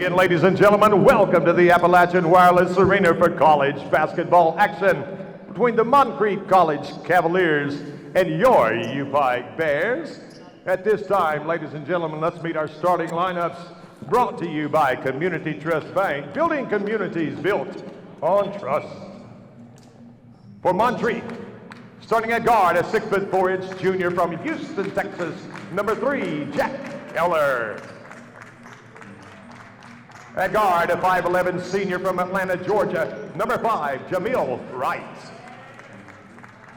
again, ladies and gentlemen, welcome to the Appalachian Wireless Arena for college basketball action between the Montreat College Cavaliers and your UPIKE Bears. At this time, ladies and gentlemen, let's meet our starting lineups, brought to you by Community Trust Bank, building communities built on trust. For Montreat, starting at guard, a 6'4" junior from Houston, Texas, number 3, Jack Eller. At guard, a 5'11" senior from Atlanta, Georgia, number 5, Jamil Wright.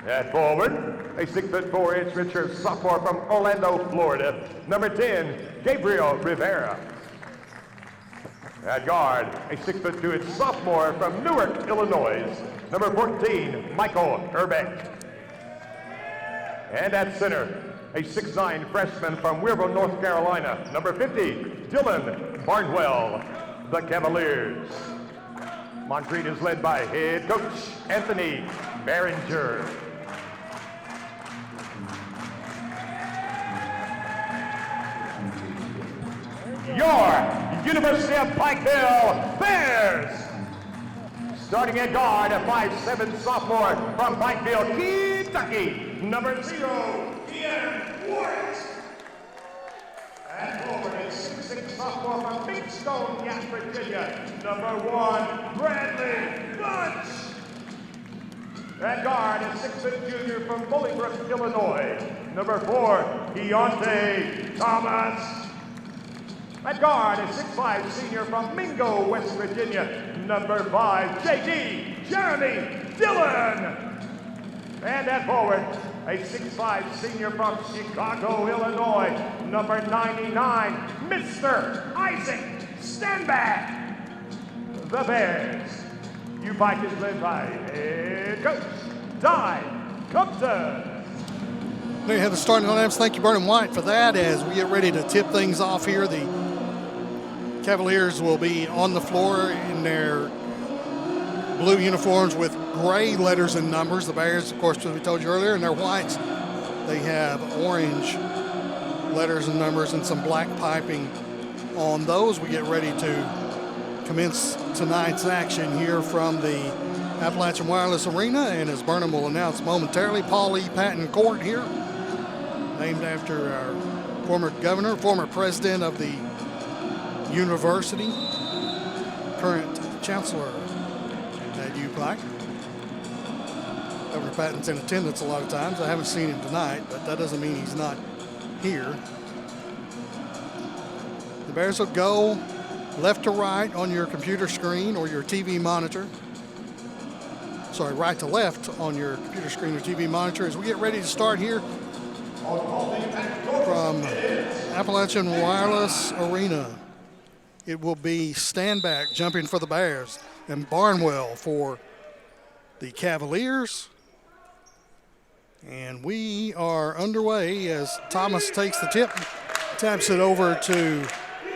At forward, a 6'4" redshirt sophomore from Orlando, Florida, number 10, Gabriel Rivera. At guard, a 6'2" sophomore from Newark, Illinois, number 14, Michael Herbeck. And at center, a 6'9" freshman from Wearville, North Carolina, number 50, Dylan Barnwell. The Cavaliers. Montreat is led by head coach Anthony Behringer. Your University of Pikeville Bears. Starting at guard, a 5'7" sophomore from Pikeville, Kentucky, number 0, Ian Ward. At forward, a 6'6" sophomore from Big Stone Gap, Virginia, number 1, Bradley Bunch. At guard, a 6' junior from Bolingbrook, Illinois, number 4, Keontae Thomas. At guard, a 6'5" senior from Mingo, West Virginia, number 5, J.D. Jeremy Dillon. And at forward, a 6'5" senior from Chicago, Illinois, number 99, Mr. Isaac Stanback. The Bears. UPIKE is led by head coach Ty Compton. There you have the starting lineups. Thank you, Vernon White, for that. As we get ready to tip things off here, the Cavaliers will be on the floor in their blue uniforms with gray letters and numbers. The Bears, of course, as we told you earlier, in their whites, they have orange letters and numbers and some black piping on those. We get ready to commence tonight's action here from the Appalachian Wireless Arena, and as Burnham will announce momentarily, Paul E. Patton Court here, named after our former governor, former president of the university, current chancellor at UPIKE. Governor Patton's in attendance a lot of times. I haven't seen him tonight, but that doesn't mean he's not here. The Bears will go left to right on your computer screen or your TV monitor. Sorry, right to left on your computer screen or TV monitor as we get ready to start here from Appalachian Wireless Arena. It will be Stanback jumping for the Bears and Barnwell for the Cavaliers. And we are underway as Thomas takes the tip, taps it over to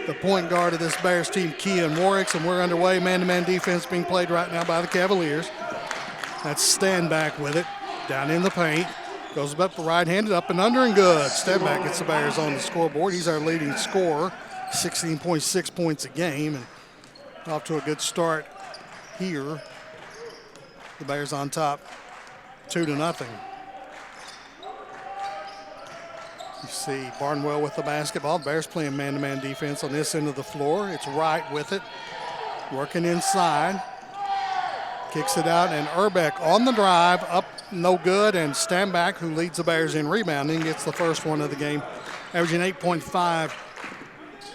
the point guard of this Bears team, Keon Warwick, and we're underway. Man-to-man defense being played right now by the Cavaliers. That's Stanback with it, down in the paint. Goes up right-handed, up and under, and good. Stanback gets the Bears on the scoreboard. He's our leading scorer, 16.6 points a game, and off to a good start here. The Bears on top, 2-0. You see Barnwell with the basketball. Bears playing man-to-man defense on this end of the floor. It's Wright with it, working inside. Kicks it out, and Herbeck on the drive, up, no good, and Stanback, who leads the Bears in rebounding, gets the first one of the game, averaging 8.5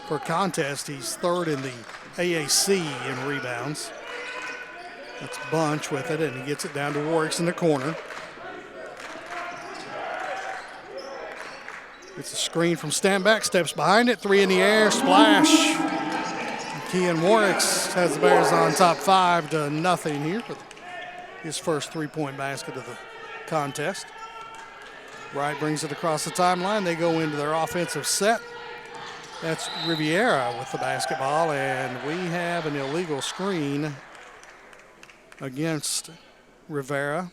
per contest. He's third in the AAC in rebounds. That's Bunch with it, and he gets it down to Warwick in the corner. It's a screen from Stanback, steps behind it, 3 in the air, splash. Keon Warwick has the Bears on top 5-0 here for his first 3-point basket of the contest. Wright brings it across the timeline. They go into their offensive set. That's Riviera with the basketball, and we have an illegal screen against Rivera.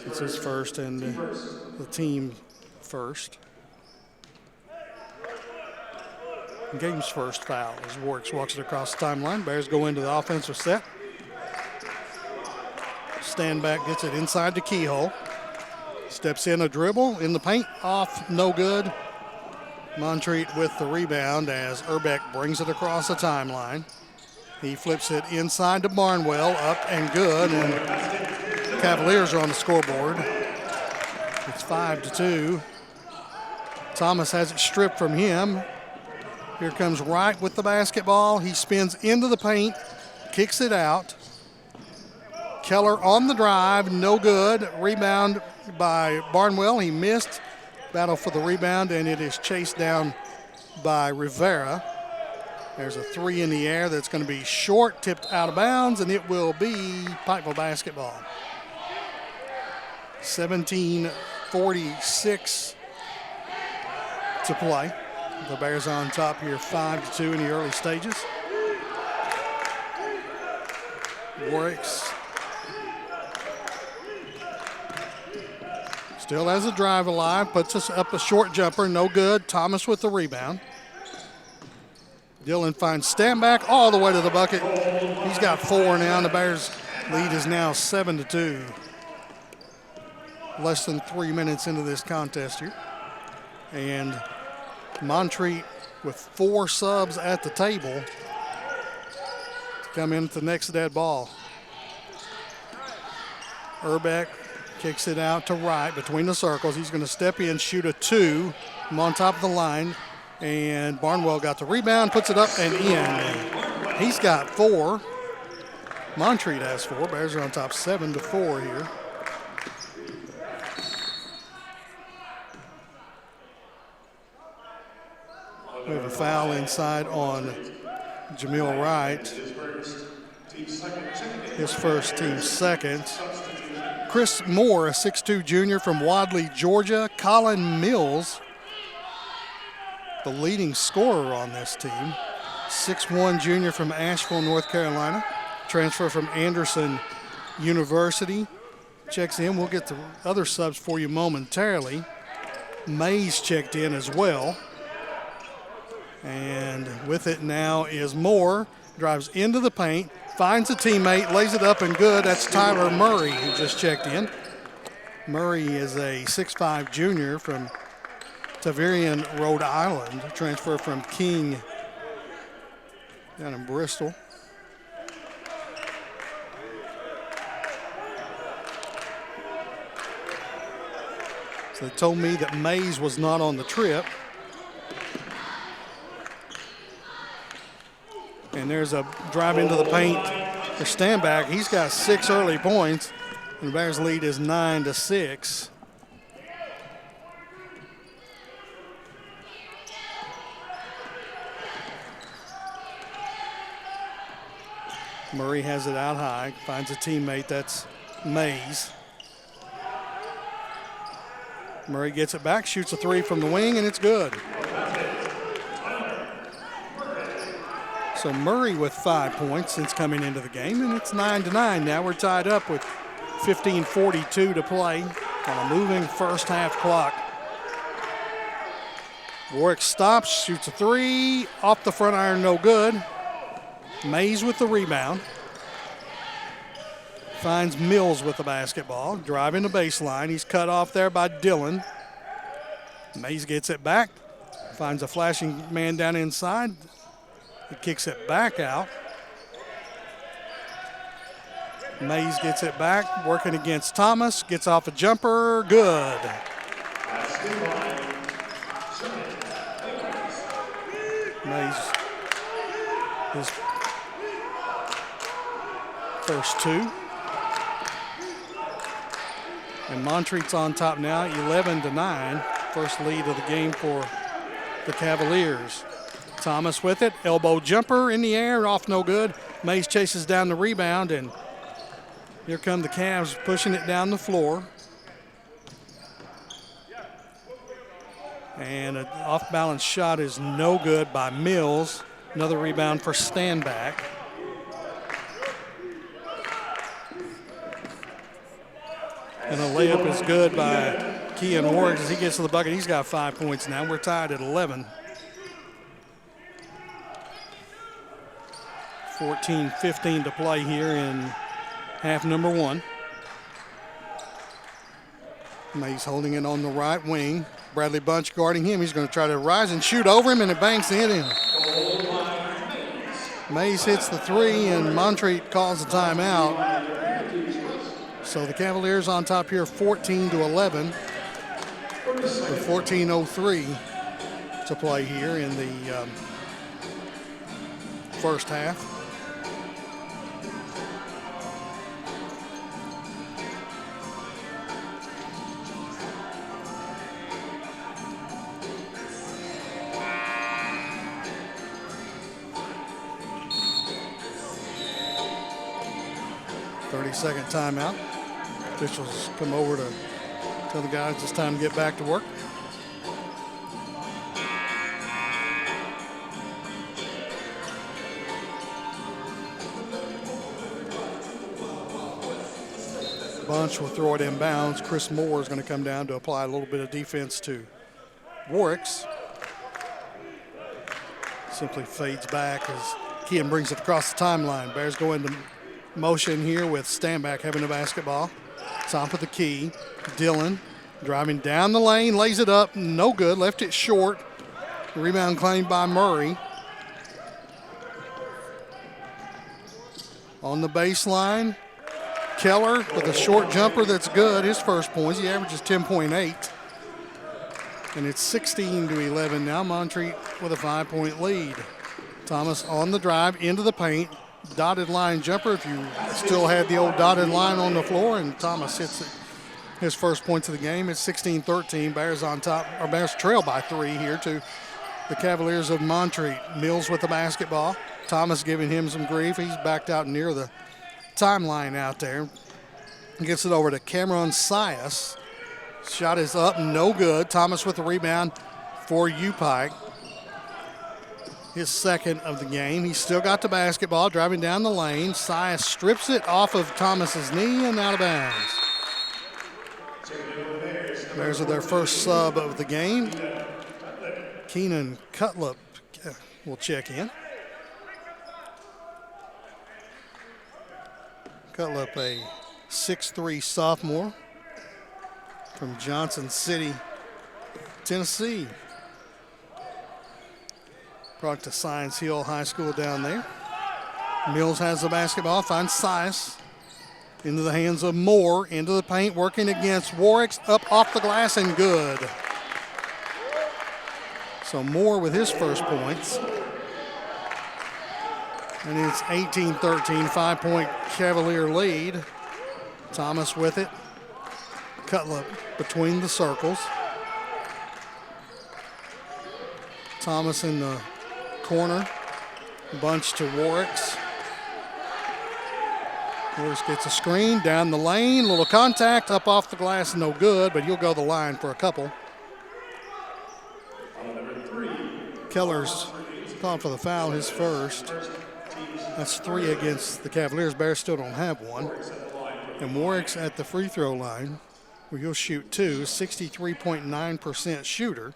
It's his first and the team first. game's first foul as Warwick walks it across the timeline. Bears go into the offensive set. Standback gets it inside the keyhole. Steps in a dribble in the paint, off, no good. Montreat with the rebound as Urbeck brings it across the timeline. He flips it inside to Barnwell, up and good, and Cavaliers are on the scoreboard. It's 5-2. Thomas has it stripped from him. Here comes Wright with the basketball. He spins into the paint, kicks it out. Keller on the drive, no good. Rebound by Barnwell. He missed. Battle for the rebound, and it is chased down by Rivera. There's a three in the air that's going to be short, tipped out of bounds, and it will be Pikeville basketball. 17:46 to play. The Bears on top here, 5-2 in the early stages. Warwick's still has a drive alive, puts us up a short jumper, no good. Thomas with the rebound. Dillon finds Standback all the way to the bucket. He's got 4 now, and the Bears lead is now 7-2. Less than 3 minutes into this contest here. And Montreat with 4 subs at the table to come in with the next dead ball. Urbeck kicks it out to Wright between the circles. He's going to step in, shoot a 2 from on top of the line. And Barnwell got the rebound, puts it up and in. He's got 4. Montreat has 4. Bears are on top 7-4 here. We have a foul inside on Jamil Wright. His first, team second. Chris Moore, a 6'2 junior from Wadley, Georgia. Colin Mills, the leading scorer on this team. 6'1 junior from Asheville, North Carolina. Transfer from Anderson University. Checks in. We'll get the other subs for you momentarily. Mays checked in as well. And with it now is Moore. Drives into the paint, finds a teammate, lays it up and good. That's Tyler Murray who just checked in. Murray is a 6'5 junior from Taverian, Rhode Island. Transfer from King down in Bristol. So they told me that Mays was not on the trip. And there's a drive into the paint for Standback. He's got 6 early points. And the Bears lead is 9-6. Murray has it out high, finds a teammate, that's Mays. Murray gets it back, shoots a 3 from the wing, and it's good. So Murray with 5 points since coming into the game, and it's 9-9. Now we're tied up with 15:42 to play on a moving first half clock. Warwick stops, shoots a 3, off the front iron, no good. Mays with the rebound. Finds Mills with the basketball, driving the baseline. He's cut off there by Dillon. Mays gets it back, finds a flashing man down inside. He kicks it back out. Mays gets it back, working against Thomas, gets off a jumper, good. Mays, his first 2. And Montreat's on top now, 11-9. First lead of the game for the Cavaliers. Thomas with it, elbow jumper in the air, off no good. Mays chases down the rebound, and here come the Cavs pushing it down the floor. And an off-balance shot is no good by Mills. Another rebound for Standback. And a layup is good by Kean Warwick as he gets to the bucket. He's got 5 points now. We're tied at 11. 14-15 to play here in half number one. Mays holding it on the right wing. Bradley Bunch guarding him. He's going to try to rise and shoot over him, and it banks in. Mays hits the three, and Montreat calls the timeout. So the Cavaliers on top here, 14-11, with 14:03 to play here in the first half. Second timeout. Officials come over to tell the guys it's time to get back to work. Bunch will throw it inbounds. Chris Moore is going to come down to apply a little bit of defense to Warwick's. Simply fades back as Kean brings it across the timeline. Bears go into motion here with Stanback having the basketball. Top of the key. Dillon driving down the lane, lays it up, no good, left it short. Rebound claimed by Murray. On the baseline, Keller with a short jumper that's good. His first points, he averages 10.8. And it's 16-11 now. Montreat with a 5-point lead. Thomas on the drive into the paint. Dotted line jumper, if you still had the old dotted line on the floor, and Thomas hits it, his first points of the game. It's 16-13. Bears on top, or Bears trail by 3 here to the Cavaliers of Montreat. Mills with the basketball. Thomas giving him some grief. He's backed out near the timeline out there. Gets it over to Cameron Sias. Shot is up, no good. Thomas with the rebound for UPIKE. His second of the game. He's still got the basketball, driving down the lane. Sias strips it off of Thomas's knee and out of bounds. Bears are their first sub of the game. Keenan Cutlip will check in. Cutlip, a 6'3" sophomore from Johnson City, Tennessee. Brought to Science Hill High School down there. Mills has the basketball, finds Sias into the hands of Moore, into the paint, working against Warwick's, up off the glass and good. So Moore with his first points. And it's 18-13, 5-point Cavalier lead. Thomas with it. Cutlip between the circles. Thomas in the corner. Bunch to Warwick's. Warwick's gets a screen down the lane. Little contact up off the glass, no good, but he'll go the line for a couple. Keller's called for the foul, his first. That's 3 against the Cavaliers. Bears still don't have one. And Warwick's at the free throw line where he'll shoot 2, 63.9% shooter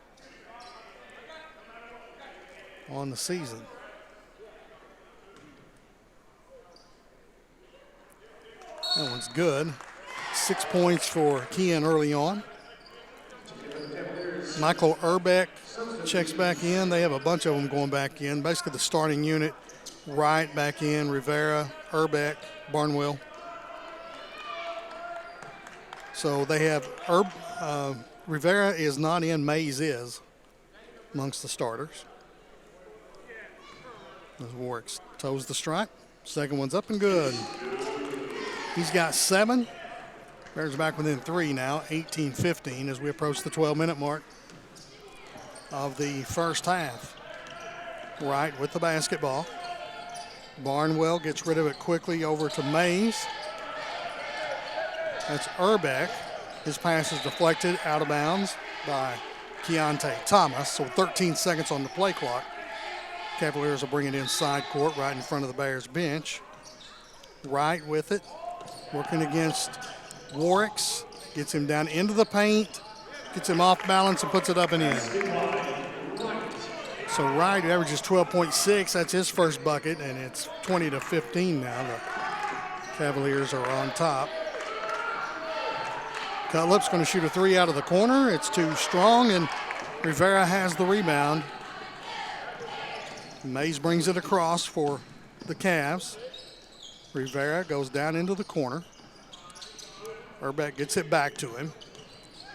on the season. That one's good. 6 points for Kean early on. Michael Urbeck checks back in. They have a bunch of them going back in. Basically the starting unit. Wright back in, Rivera, Urbeck, Barnwell. So they have Rivera is not in, Mays is amongst the starters. As Warwick toes the strike. Second one's up and good. He's got 7. Bears back within 3 now, 18-15 as we approach the 12-minute mark of the first half. Wright with the basketball. Barnwell gets rid of it quickly over to Mays. That's Urbeck. His pass is deflected out of bounds by Keontae Thomas. So 13 seconds on the play clock. Cavaliers will bring it inside court right in front of the Bears bench. Wright with it. Working against Warwick's. Gets him down into the paint. Gets him off balance and puts it up and in. So Wright averages 12.6. That's his first bucket, and it's 20-15 now. The Cavaliers are on top. Cutlip's going to shoot a three out of the corner. It's too strong, and Rivera has the rebound. Mays brings it across for the Cavs. Rivera goes down into the corner. Urbeck gets it back to him.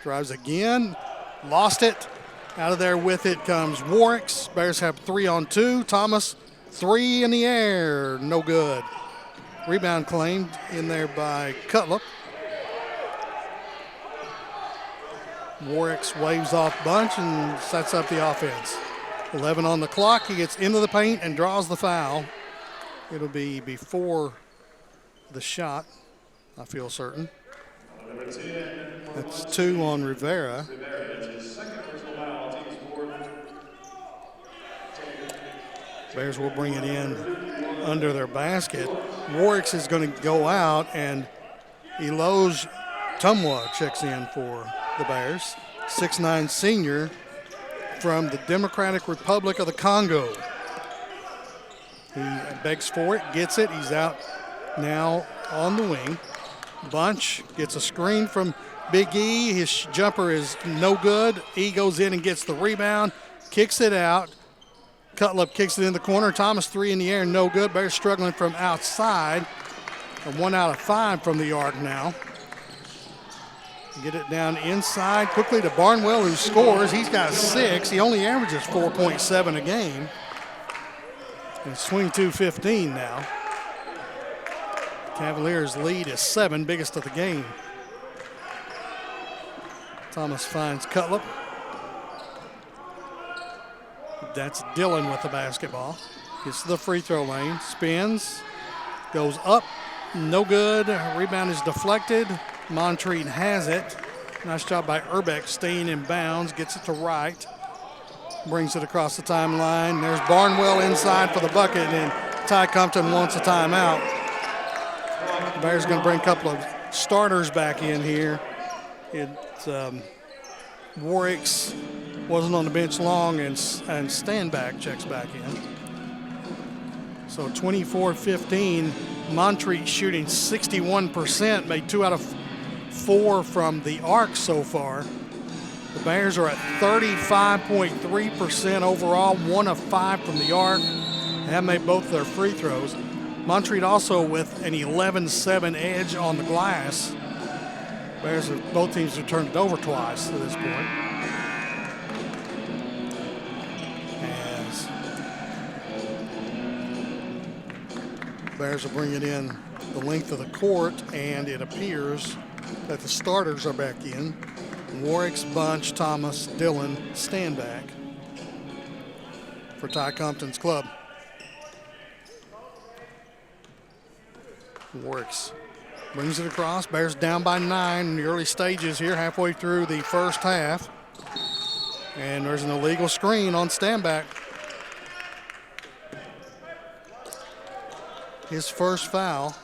Drives again. Lost it. Out of there with it comes Warwicks. Bears have 3-on-2. Thomas, three in the air. No good. Rebound claimed in there by Cutlip. Warwicks waves off Bunch and sets up the offense. 11 on the clock. He gets into the paint and draws the foul. It'll be before the shot, I feel certain. That's 2 on Rivera. Bears will bring it in under their basket. Warwicks is going to go out, and Eloge Tumwa checks in for the Bears. 6'9" senior from the Democratic Republic of the Congo. He begs for it, gets it. He's out now on the wing. Bunch gets a screen from Big E. His jumper is no good. E goes in and gets the rebound, kicks it out. Cutlip kicks it in the corner. Thomas, three in the air, no good. Bears struggling from outside. A 1 out of 5 from the arc now. Get it down inside quickly to Barnwell, who scores. He's got 6. He only averages 4.7 a game. And swing 2-15 now. Cavaliers lead is 7, biggest of the game. Thomas finds Cutlip. That's Dillon with the basketball. Gets to the free throw lane, spins, goes up, no good. Rebound is deflected. Montreat has it. Nice job by Urbeck staying in bounds, gets it to Wright. Brings it across the timeline. There's Barnwell inside for the bucket, and Ty Compton wants a timeout. The Bears going to bring a couple of starters back in here. Warwicks wasn't on the bench long, and Standback checks back in. So 24-15. Montreat shooting 61%, made 2 out of 4 from the arc so far. The Bears are at 35.3% overall, 1 of 5 from the arc. They have made both their free throws. Montreat also with an 11-7 edge on the glass. Bears have, both teams have turned it over twice to this point. As Bears will bring it in the length of the court, and it appears that the starters are back in. Warwicks, Bunch, Thomas, Dillon, Standback for Ty Compton's club. Warwicks brings it across. Bears down by 9 in the early stages here, halfway through the first half. And there's an illegal screen on Standback. His first foul,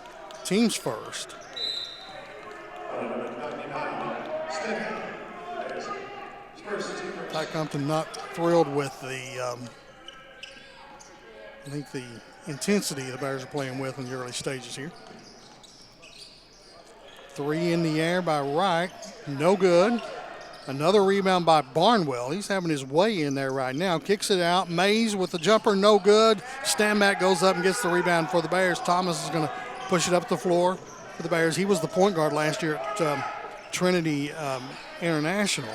team's first. Ty Compton not thrilled with the, I think the intensity the Bears are playing with in the early stages here. 3 in the air by Wright, no good. Another rebound by Barnwell. He's having his way in there right now. Kicks it out. Mays with the jumper, no good. Standback goes up and gets the rebound for the Bears. Thomas is going to push it up the floor for the Bears. He was the point guard last year at Trinity International.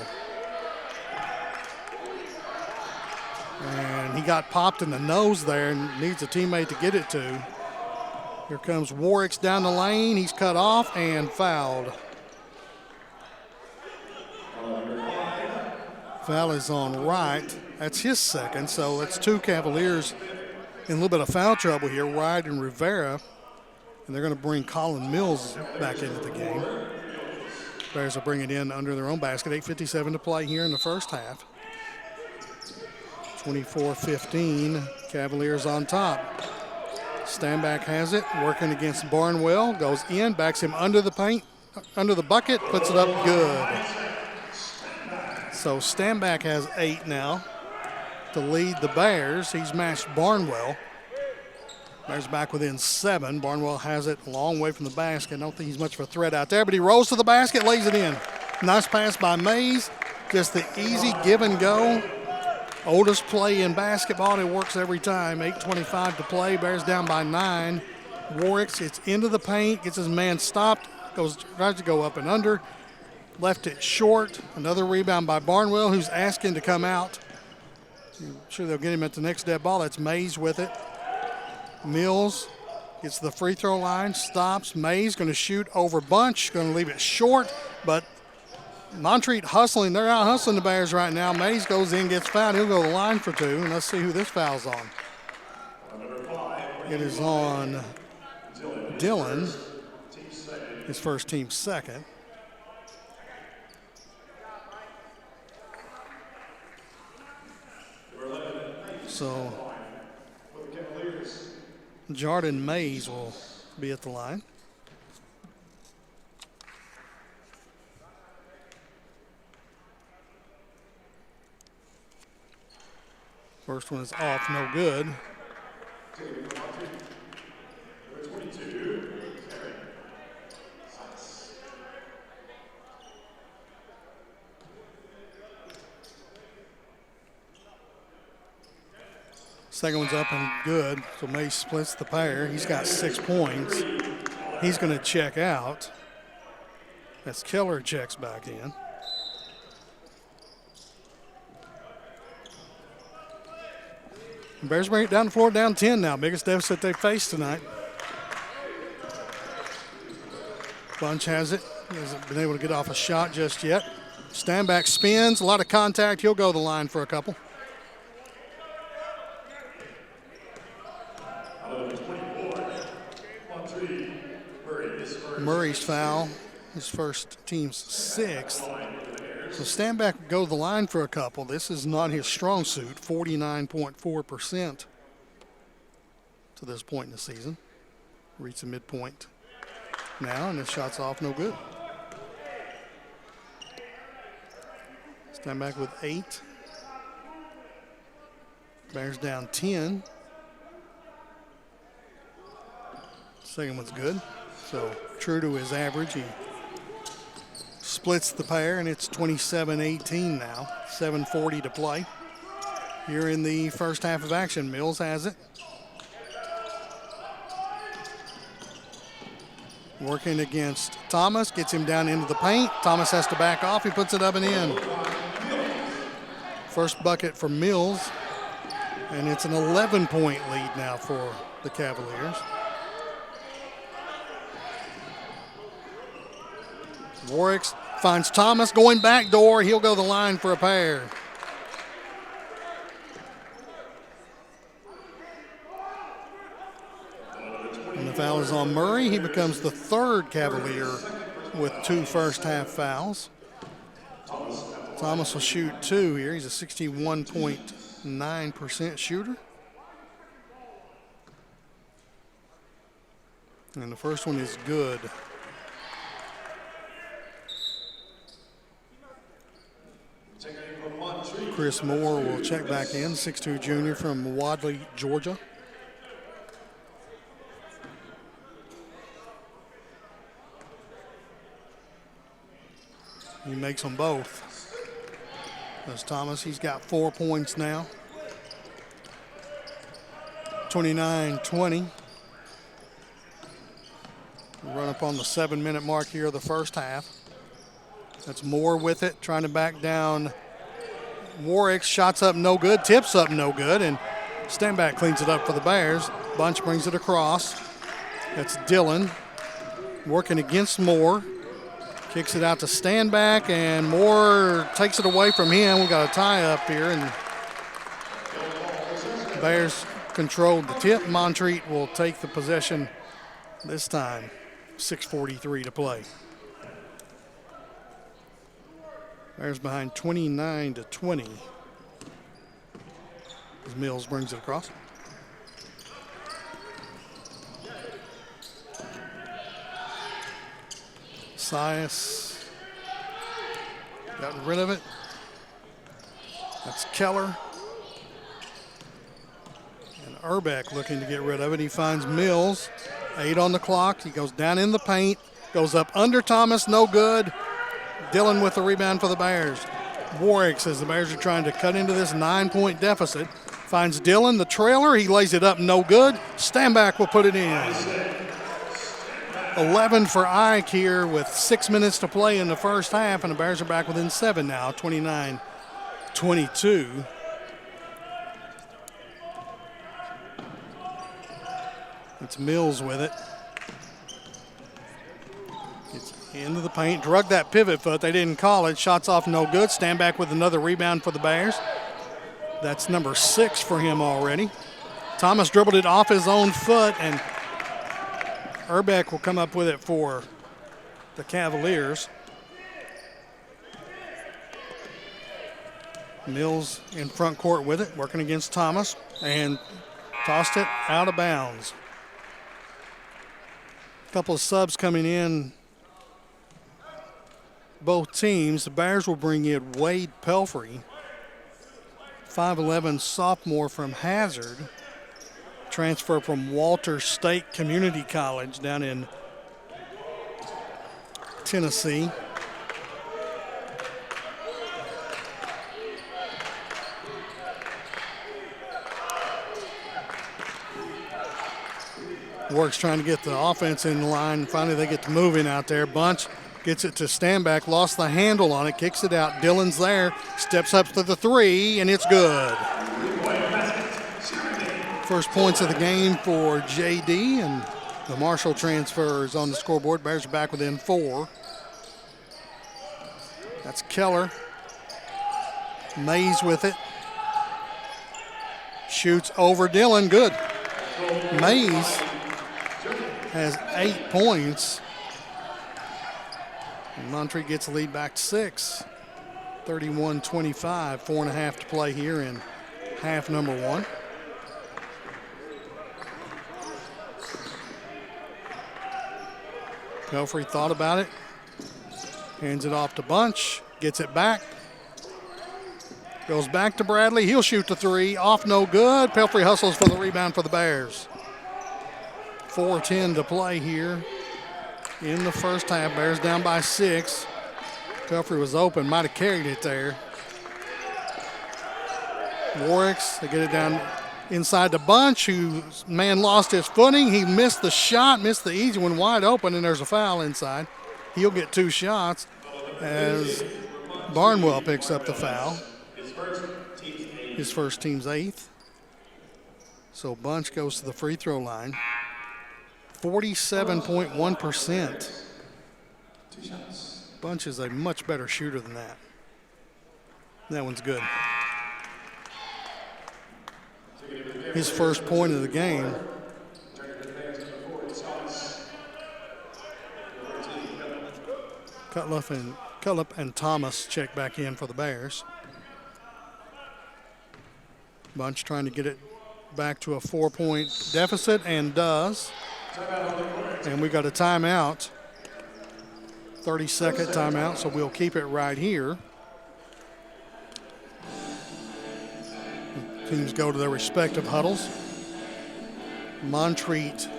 And he got popped in the nose there and needs a teammate to get it to. Here comes Warwicks down the lane. He's cut off and fouled. Foul is on Wright. That's his second, so that's 2 Cavaliers in a little bit of foul trouble here, Wright and Rivera. And they're going to bring Colin Mills back into the game. Bears will bring it in under their own basket. 8:57 to play here in the first half. 24-15, Cavaliers on top. Standback has it, working against Barnwell, goes in, backs him under the paint, under the bucket, puts it up good. So Standback has 8 now. to lead the Bears. He's matched Barnwell. Bears back within 7. Barnwell has it a long way from the basket. I don't think he's much of a threat out there, but he rolls to the basket, lays it in. Nice pass by Mays. Just the easy give and go. Oldest play in basketball, and it works every time. 8:25 to play. Bears down by 9. Warwick gets into the paint, gets his man stopped, tries to go up and under. Left it short. Another rebound by Barnwell, who's asking to come out. I'm sure they'll get him at the next dead ball. That's Mays with it. Mills gets to the free throw line, stops. Mays going to shoot over Bunch, going to leave it short, but Montreat hustling. They're out hustling the Bears right now. Mays goes in, gets fouled. He'll go to the line for 2, and let's see who this foul's on. It is on Dylan, his first team second. So Jordan Mays will be at the line. First one is off, no good. Second one's up and good, so Mays splits the pair. He's got 6 points. He's going to check out as Keller checks back in. Bears bring it down the floor, down 10 now. Biggest deficit they faced tonight. Bunch has it. He hasn't been able to get off a shot just yet. Stand back spins, a lot of contact. He'll go to the line for a couple. Murray's foul, his first team's 6th. So stand back and go to the line for a couple. This is not his strong suit, 49.4% to this point in the season. Reach the midpoint now, and this shot's off, no good. Stand back with 8. Bears down 10. Second one's good. So true to his average, he splits the pair, and it's 27-18 now. 7:40 to play here in the first half of action. Mills has it. Working against Thomas, gets him down into the paint. Thomas has to back off. He puts it up and in. First bucket for Mills, and it's an 11-point lead now for the Cavaliers. Warwick finds Thomas going back door. He'll go the line for a pair. And the foul is on Murray. He becomes the 3rd Cavalier with 2 first-half fouls. Thomas will shoot 2 here. He's a 61.9% shooter. And the first one is good. Chris Moore will check back in, 6'2" junior from Wadley, Georgia. He makes them both. There's Thomas. He's got 4 points now. 29-20. Run up on the 7-minute mark here of the first half. That's Moore with it, trying to back down Warwick. Shots up no good, tips up no good, and Standback cleans it up for the Bears. Bunch brings it across. That's Dylan working against Moore. Kicks it out to Standback, and Moore takes it away from him. We got a tie up here, and the Bears controlled the tip. Montreat will take the possession this time. 6:43 to play. Bears behind 29-20. As Mills brings it across. Sias got rid of it. That's Keller. And Urbeck looking to get rid of it. He finds Mills. 8 on the clock. He goes down in the paint. Goes up under Thomas. No good. Dillon with the rebound for the Bears. Warwick says the Bears are trying to cut into this 9-point deficit. Finds Dillon, the trailer. He lays it up. No good. Standback will put it in. 11 for Ike here with 6 minutes to play in the first half, and the Bears are back within 7 now, 29-22. It's Mills with it. It's into the paint, drug that pivot foot. They didn't call it. Shots off, no good. Standback with another rebound for the Bears. That's number 6 for him already. Thomas dribbled it off his own foot, and Urbeck will come up with it for the Cavaliers. Mills in front court with it, working against Thomas, and tossed it out of bounds. A couple of subs coming in. Both teams. The Bears will bring in Wade Pelfrey, 5'11" sophomore from Hazard. Transfer from Walter State Community College down in Tennessee. Works trying to get the offense in line. Finally, they get to moving out there. Bunch gets it to Standback, lost the handle on it, kicks it out. Dillon's there, steps up to the 3, and it's good. First points of the game for JD, and the Marshall transfer is on the scoreboard. Bears are back within 4. That's Keller. Mays with it. Shoots over Dillon. Good. Mays has 8 points. And Montreat gets the lead back to 6. 31-25. 4.5 to play here in half number 1. Pelfrey thought about it. Hands it off to Bunch. Gets it back. Goes back to Bradley. He'll shoot the 3. Off, no good. Pelfrey hustles for the rebound for the Bears. 4:10 to play here in the first half. Bears down by 6. Pelfrey was open. Might have carried it there. Warwicks, they get it down inside the Bunch, whose man lost his footing. He missed the shot, missed the easy one, wide open, and there's a foul inside. He'll get 2 shots as Barnwell picks up the foul. His first team's 8th. So Bunch goes to the free throw line. 47.1%. Bunch is a much better shooter than that. That one's good. His first point of the game. Cutlip and Thomas check back in for the Bears. Bunch trying to get it back to a 4-point deficit, and does. And we got a timeout. 30-second timeout, so we'll keep it right here. Teams go to their respective huddles. Montreat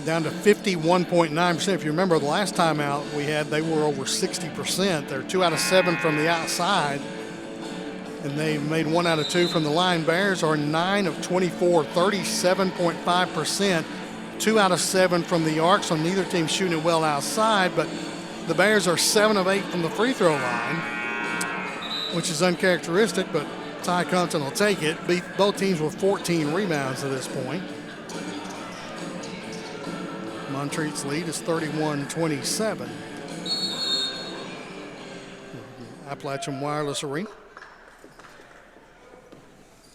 down to 51.9%. If you remember the last timeout we had, they were over 60%. They're 2 out of 7 from the outside, and they made 1 out of 2 from the line. Bears are 9 of 24, 37.5%. 2 out of 7 from the arc, so neither team shooting it well outside, but the Bears are 7 of 8 from the free throw line, which is uncharacteristic, but Ty Compton will take it. Both teams with 14 rebounds at this point. Montreat's lead is 31-27. Appalachian Wireless Arena.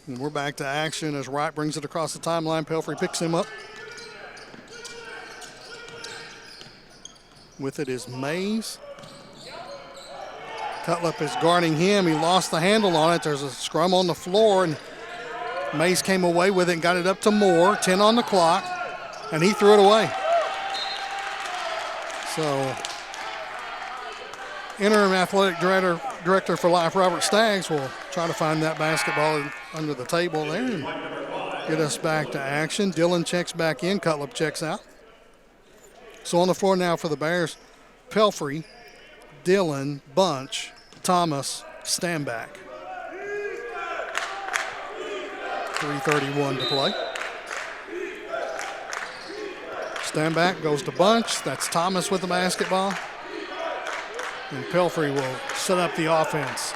And we're back to action as Wright brings it across the timeline. Pelfrey picks him up. With it is Mays. Cutlip is guarding him. He lost the handle on it. There's a scrum on the floor, and Mays came away with it and got it up to Moore. 10 on the clock, and he threw it away. So, interim athletic director for life, Robert Staggs, will try to find that basketball under the table there. get us back to action. Dillon checks back in. Cutlip checks out. So on the floor now for the Bears, Pelfrey, Dillon, Bunch, Thomas, Stanback. 3:31 to play. Stanback goes to Bunch. That's Thomas with the basketball. And Pelfrey will set up the offense.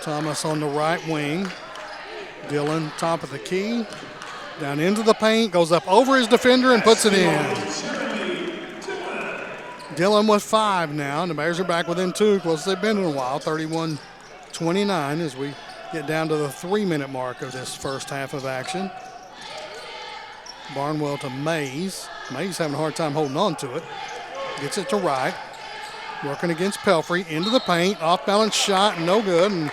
Thomas on the right wing. Dillon top of the key. Down into the paint, goes up over his defender and puts it in. Dillon with 5 now, and the Bears are back within 2, close they've been in a while, 31-29 as we get down to the 3-minute mark of this first half of action. Barnwell to Mays. Mays having a hard time holding on to it. Gets it to Wright. Working against Pelfrey, into the paint, off-balance shot, no good, and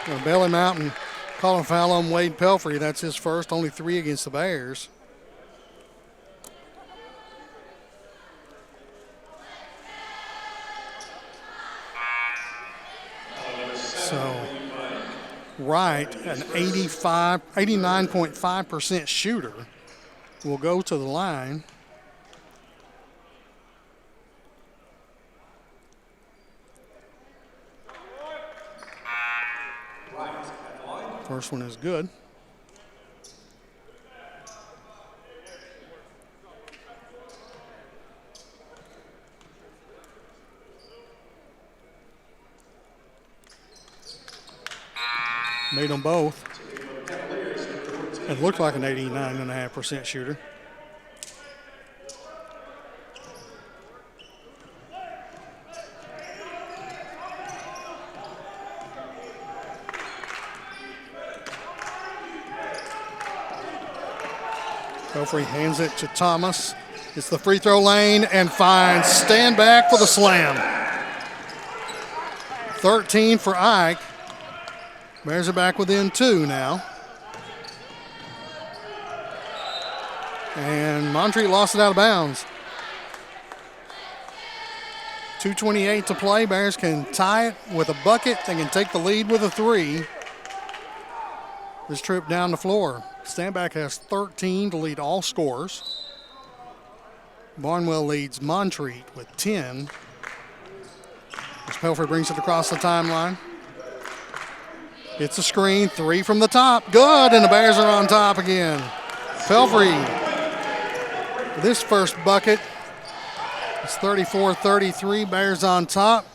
gonna bail him out and call a foul on Wade Pelfrey. That's his first, only 3 against the Bears. So Wright, an 89.5% shooter, will go to the line. First one is good. Made them both. It looked like an 89.5% shooter. Pelfrey hands it to Thomas. It's the free throw lane and finds Stanback for the slam. 13 for Ike. Bears are back within 2 now. And Montreat lost it out of bounds. 2:28 to play. Bears can tie it with a bucket. They can take the lead with a 3. This trip down the floor. Stanback has 13 to lead all scorers. Barnwell leads Montreat with 10. As Pelfrey brings it across the timeline. It's a screen, 3 from the top. Good, and the Bears are on top again. Pelfrey, this first bucket, it's 34-33. Bears on top.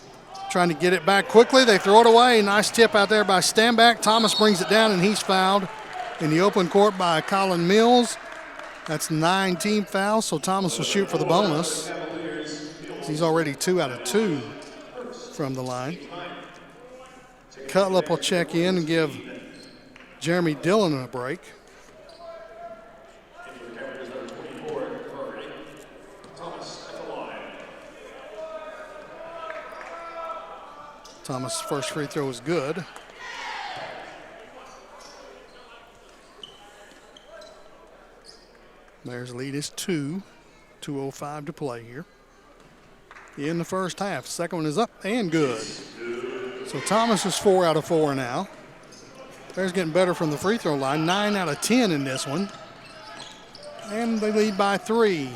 Trying to get it back quickly. They throw it away. Nice tip out there by Stanback. Thomas brings it down, and he's fouled in the open court by Colin Mills. That's 9 team fouls, so Thomas will shoot for the bonus. He's already 2 out of 2 from the line. Cutlip will check in and give Jeremy Dillon a break. Thomas' first free throw is good. Bears lead is 2. 2:05 to play here in the first half. Second one is up and good. So Thomas is 4 out of 4 now. Bears getting better from the free throw line. 9 out of 10 in this one. And they lead by 3.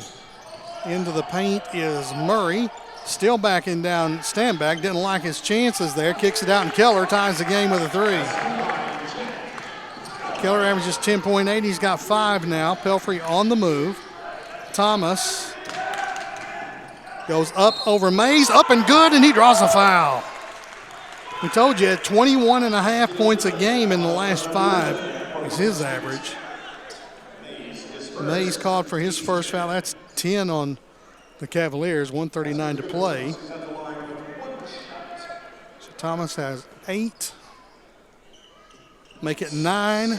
Into the paint is Murray. Still backing down Stanback. Didn't like his chances there. Kicks it out, and Keller ties the game with a 3. Keller averages 10.8. He's got 5 now. Pelfrey on the move. Thomas goes up over Mays. Up and good, and he draws a foul. We told you, 21.5 points a game in the last 5 is his average. Mays called for his first foul. That's 10 on the Cavaliers, 1:39 to play. So Thomas has 8. Make it 9.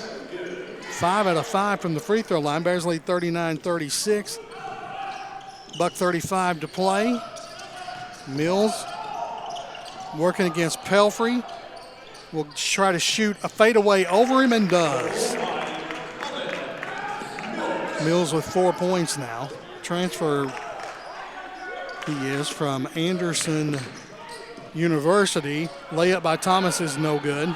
5 out of 5 from the free throw line. Bears lead 39-36. $1:35 to play. Mills working against Pelfrey. Will try to shoot a fadeaway over him and does. Mills with 4 points now. Transfer he is from Anderson University. Layup by Thomas is no good.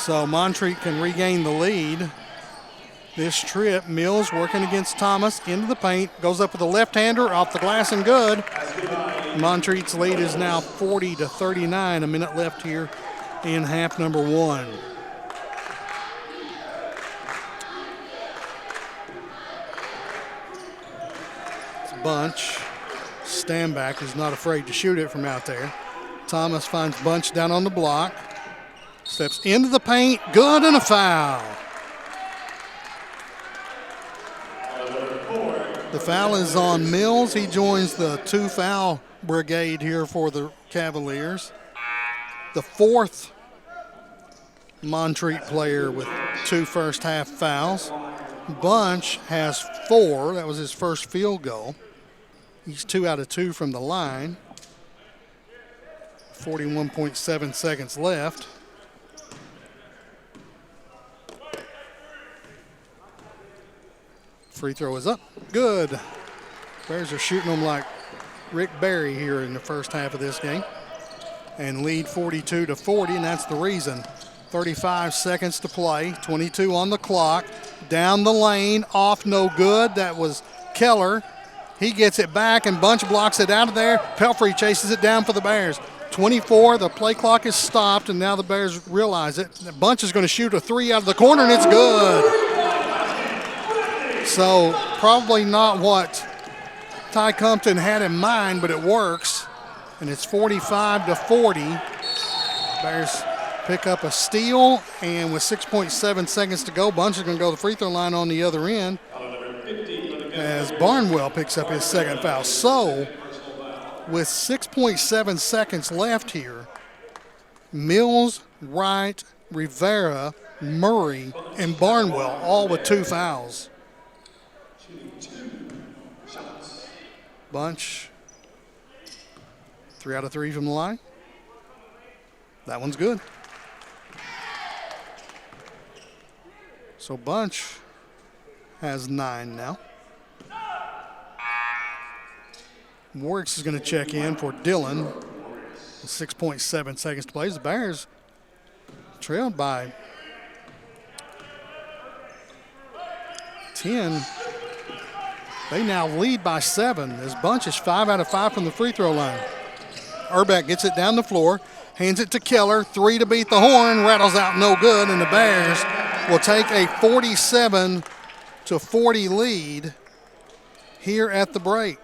So Montreat can regain the lead. This trip, Mills working against Thomas into the paint, goes up with a left-hander off the glass and good. Montreat's lead is now 40-39, a minute left here in half number one. It's Bunch. Standback is not afraid to shoot it from out there. Thomas finds Bunch down on the block. Steps into the paint, good, and a foul. The foul is on Mills. He joins the two-foul brigade here for the Cavaliers. The fourth Montreat player with 2 first-half fouls. Bunch has 4. That was his first field goal. He's 2 out of 2 from the line. 41.7 seconds left. Free throw is up. Good. Bears are shooting them like Rick Barry here in the first half of this game. And lead 42-40, and that's the reason. 35 seconds to play, 22 on the clock. Down the lane, off no good. That was Keller. He gets it back, and Bunch blocks it out of there. Pelfrey chases it down for the Bears. 24, the play clock is stopped, and now the Bears realize it. Bunch is going to shoot a 3 out of the corner, and it's good. So probably not what Ty Compton had in mind, but it works. And it's 45-40. Bears pick up a steal, and with 6.7 seconds to go, Bunch is going to go to the free throw line on the other end as Barnwell picks up his second foul. So with 6.7 seconds left here, Mills, Wright, Rivera, Murray, and Barnwell all with 2 fouls. Bunch, 3 out of 3 from the line. That one's good. So Bunch has 9 now. Works is going to check in for Dillon. 6.7 seconds to play. The Bears trailed by 10. They now lead by 7 as Bunch is 5 out of 5 from the free throw line. Urbeck gets it down the floor, hands it to Keller, 3 to beat the horn, rattles out no good, and the Bears will take a 47-40 lead here at the break.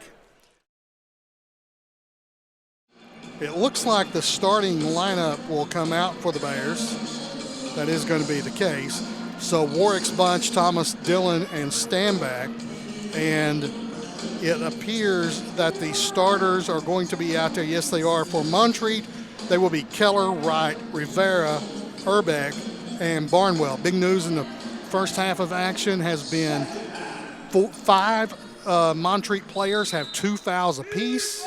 It looks like the starting lineup will come out for the Bears. That is going to be the case. So Warwick's Bunch, Thomas, Dillon, and Standback. And it appears that the starters are going to be out there. Yes, they are. For Montreat, they will be Keller, Wright, Rivera, Urbeck, and Barnwell. Big news in the first half of action has been 5 Montreat players have 2 fouls apiece.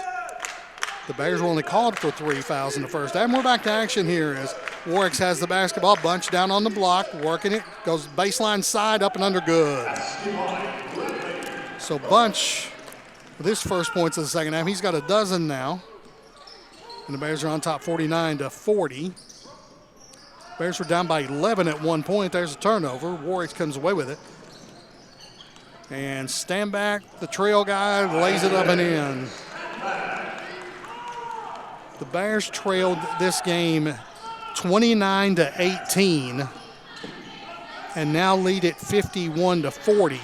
The Bears were only called for 3 fouls in the first half. We're back to action here as Warwick has the basketball. Bunch down on the block, working it. Goes baseline side, up and under, good. So Bunch, with his first points of the second half, he's got a dozen now. And the Bears are on top 49-40. Bears were down by 11 at one point. There's a turnover. Warwick comes away with it. And Standback, the trail guy, lays it up and in. The Bears trailed this game 29-18 and now lead it 51-40.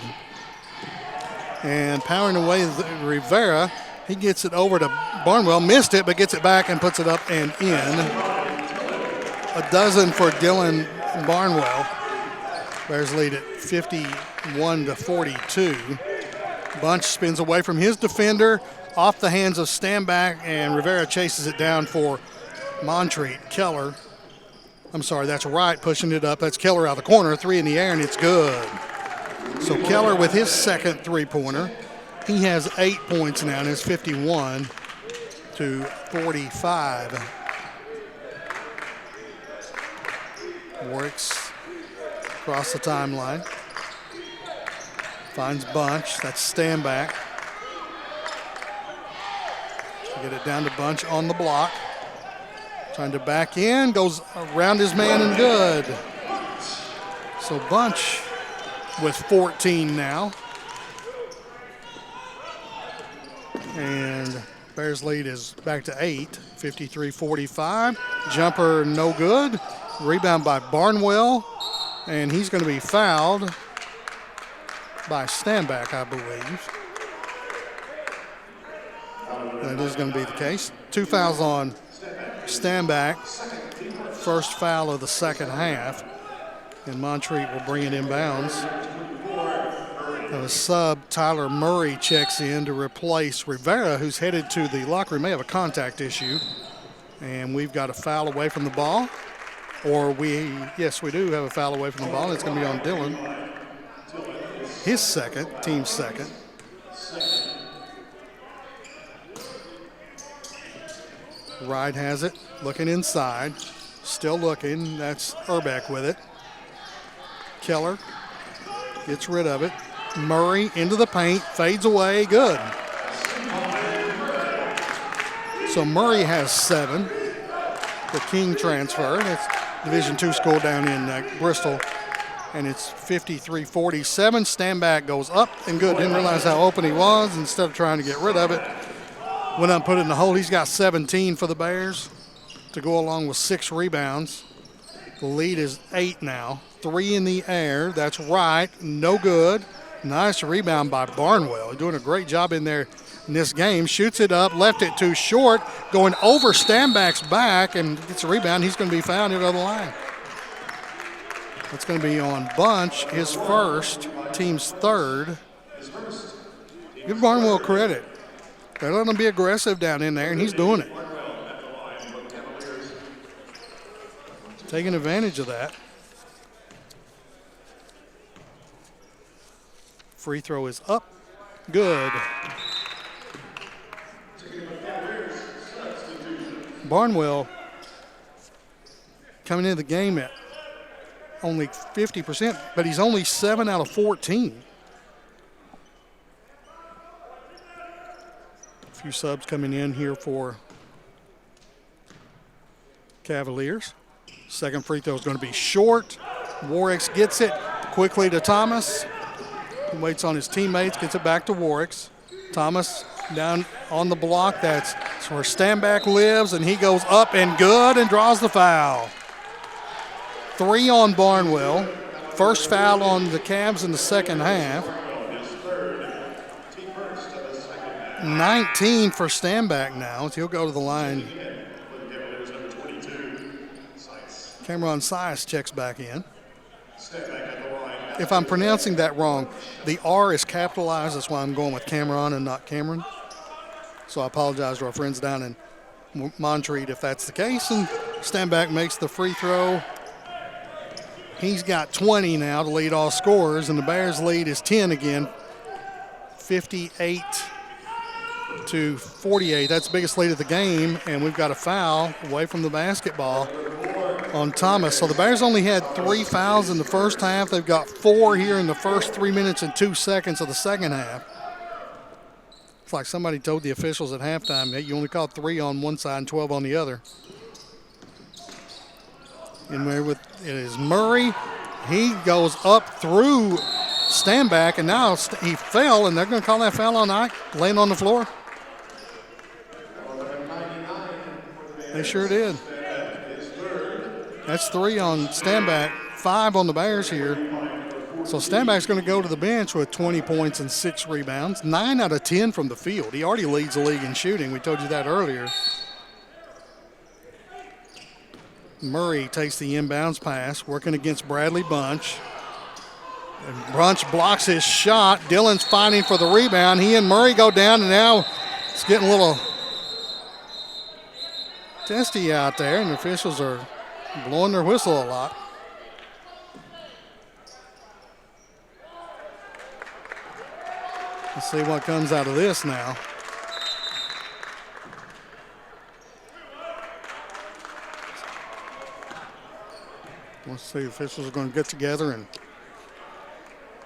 And powering away Rivera, he gets it over to Barnwell, missed it, but gets it back and puts it up and in. A dozen for Dylan Barnwell. Bears lead it 51-42. Bunch spins away from his defender, off the hands of Standback, and Rivera chases it down for Montreat. Keller, I'm sorry, that's Wright pushing it up. That's Keller out of the corner, 3 in the air, and it's good. So Keller with his second three-pointer. He has 8 points now, and it's 51-45. Works across the timeline. Finds Bunch. That's Standback. Get it down to Bunch on the block. Trying to back in. Goes around his man and good. So Bunch with 14 now. And Bears lead is back to 8, 53-45. Jumper no good. Rebound by Barnwell. And he's going to be fouled by Stanback, I believe. That is going to be the case. 2 fouls on Stanback. First foul of the second half. And Montreat will bring it inbounds. A sub, Tyler Murray, checks in to replace Rivera, who's headed to the locker room. May have a contact issue. And we've got a foul away from the ball. Yes, we do have a foul away from the ball. It's going to be on Dillon. His second, team's second. Wright has it, looking inside. Still looking, that's Urbeck with it. Keller gets rid of it. Murray into the paint, fades away, good. So Murray has 7. The King transfer. It's Division II school down in Bristol. And it's 53-47. Stanback goes up and good. Didn't realize how open he was. Instead of trying to get rid of it, went up and put it in the hole. He's got 17 for the Bears to go along with 6 rebounds. The lead is 8 now. 3 in the air. That's right. No good. Nice rebound by Barnwell. He's doing a great job in there in this game. Shoots it up, left it too short, going over Stanback's back and gets a rebound. He's going to be fouled at the other line. It's going to be on Bunch, his first, team's third. Give Barnwell credit. They're letting him be aggressive down in there, and he's doing it. Taking advantage of that. Free throw is up. Good. Barnwell coming into the game at only 50%, but he's only 7 out of 14. A few subs coming in here for Cavaliers. Second free throw is going to be short. Warwicks gets it quickly to Thomas. He waits on his teammates, gets it back to Warwicks. Thomas down on the block. That's where Stanback lives, and he goes up and good and draws the foul. 3 on Barnwell. First foul on the Cavs in the second half. 19 for Stanback now. He'll go to the line. Cameron Sias checks back in. If I'm pronouncing that wrong, the R is capitalized. That's why I'm going with Cameron and not Cameron. So I apologize to our friends down in Montreat if that's the case. And Stanback makes the free throw. He's got 20 now to lead all scorers, and the Bears lead is 10 again, 58-48. That's the biggest lead of the game, and we've got a foul away from the basketball on Thomas. So the Bears only had 3 fouls in the first half. They've got 4 here in the first 3 minutes and 2 seconds of the second half. It's like somebody told the officials at halftime that you only called 3 on one side and 12 on the other. And it is Murray. He goes up through Stanback, and now he fell, and they're going to call that foul on Ike, laying on the floor. They sure did. That's 3 on Stanback, 5 on the Bears here. So Stanback's going to go to the bench with 20 points and 6 rebounds, 9 out of 10 from the field. He already leads the league in shooting. We told you that earlier. Murray takes the inbounds pass, working against Bradley Bunch. And Bunch blocks his shot. Dillon's fighting for the rebound. He and Murray go down, and now it's getting a little testy out there, and the officials are blowing their whistle a lot. Let's see what comes out of this now. Let's see, the officials are going to get together, and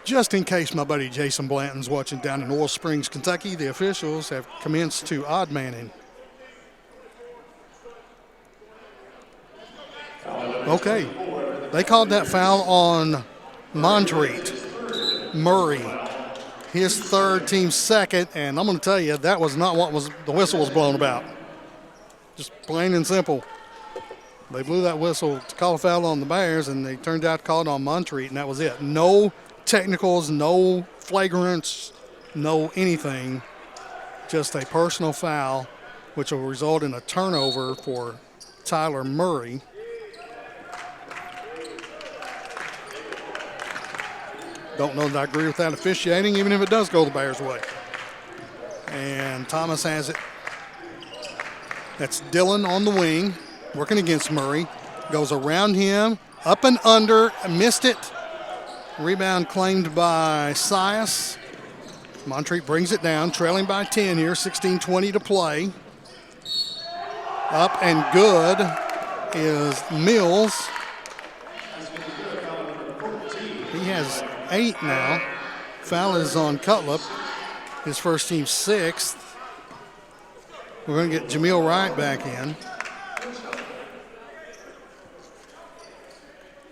just in case my buddy Jason Blanton's watching down in Oil Springs, Kentucky, the officials have commenced to odd manning. Okay, they called that foul on Montreat. Murray, his third, team second, and I'm going to tell you, that was not what the whistle was blown about. Just plain and simple. They blew that whistle to call a foul on the Bears, and they turned out to call it on Montreat, and that was it. No technicals, no flagrants, no anything. Just a personal foul, which will result in a turnover for Tyler Murray. Don't know that I agree with that officiating, even if it does go the Bears' way. And Thomas has it. That's Dillon on the wing, working against Murray. Goes around him, up and under, missed it. Rebound claimed by Sias. Montreat brings it down, trailing by 10 here, 16:20 to play. Up and good is Mills. He has 8 now. Foul is on Cutlip, his first team 6th. We're going to get Jameel Wright back in.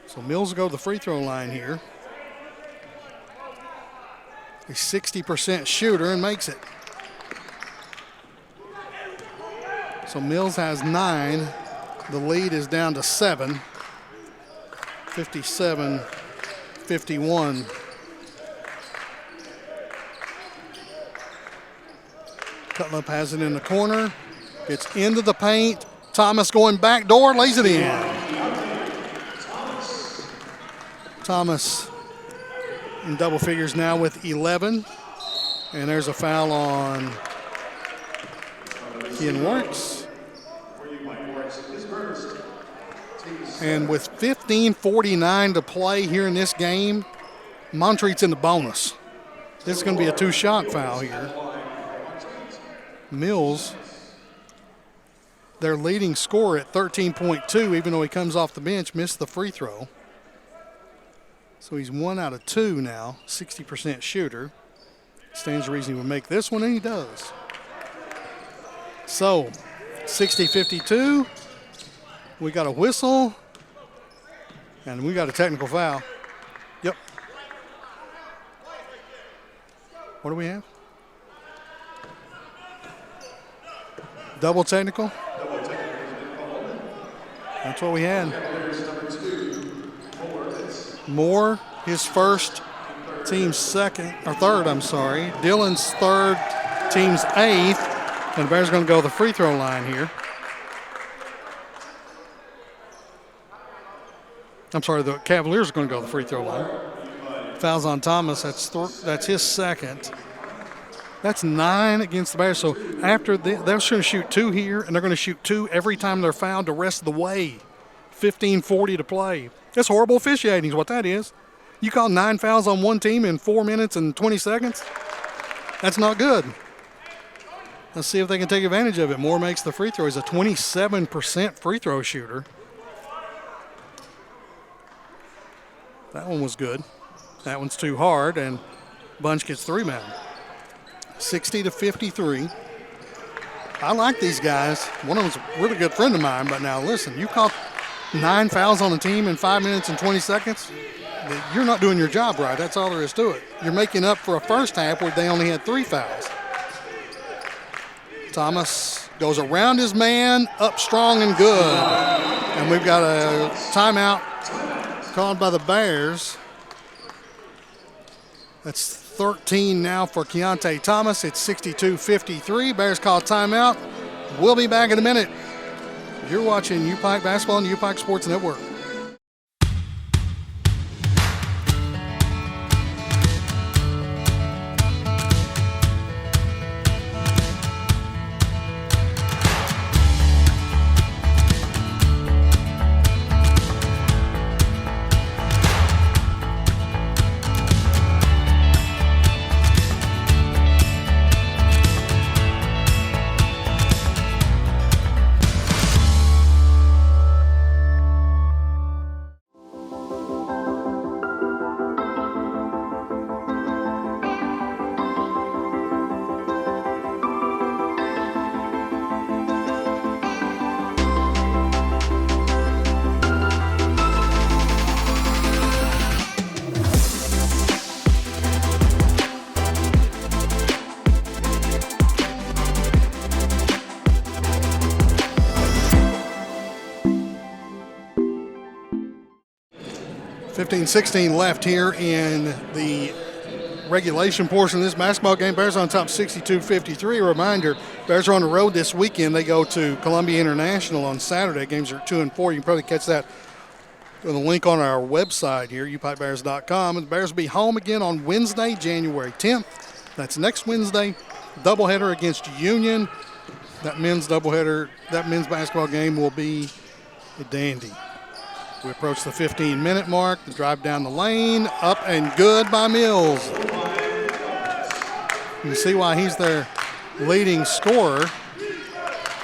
So Mills will go to the free throw line here. A 60% shooter and makes it. So Mills has 9. The lead is down to 7. 57-51. Cutlip has it in the corner. Gets into the paint. Thomas going back door, lays it in. Thomas in double figures now with 11. And there's a foul on Ian Works. And with 15:49 to play here in this game, Montreat's in the bonus. This is going to be a 2-shot foul here. Mills, their leading scorer at 13.2, even though he comes off the bench, missed the free throw. So he's 1 out of 2 now, 60% shooter. Stands to reason he would make this one, and he does. So, 60-52. We got a whistle, and we got a technical foul. Yep. What do we have? Double technical? That's what we had. Moore, his first, team's second, or third, I'm sorry. Dillon's third, team's 8th. And the Bears are going to go to the free throw line here. I'm sorry, the Cavaliers are going to go to the free throw line. Fouls on Thomas, that's his second. That's 9 against the Bears. So after they're going to shoot 2 here, and they're going to shoot 2 every time they're fouled the rest of the way. 15:40 to play. That's horrible officiating is what that is. You call 9 fouls on one team in 4 minutes and 20 seconds? That's not good. Let's see if they can take advantage of it. Moore makes the free throw. He's a 27% free throw shooter. That one was good. That one's too hard, and Bunch gets the rebound. 60-53. I like these guys. One of them's a really good friend of mine, but now listen, you call 9 fouls on a team in 5 minutes and 20 seconds, you're not doing your job right. That's all there is to it. You're making up for a first half where they only had 3 fouls. Thomas goes around his man, up strong and good. And we've got a timeout called by the Bears. That's 13 now for Keontae Thomas. It's 62-53. Bears call timeout. We'll be back in a minute. You're watching UPIKE Basketball on the UPIKE Sports Network. 15-16 left here in the regulation portion of this basketball game. Bears on top 62-53. A reminder, Bears are on the road this weekend. They go to Columbia International on Saturday. Games are 2 and 4. You can probably catch that on the link on our website here, UPIKeBears.com. And the Bears will be home again on Wednesday, January 10th. That's next Wednesday. Doubleheader against Union. That men's doubleheader, that men's basketball game will be a dandy. We approach the 15-minute mark. The drive down the lane, up and good by Mills. You see why he's their leading scorer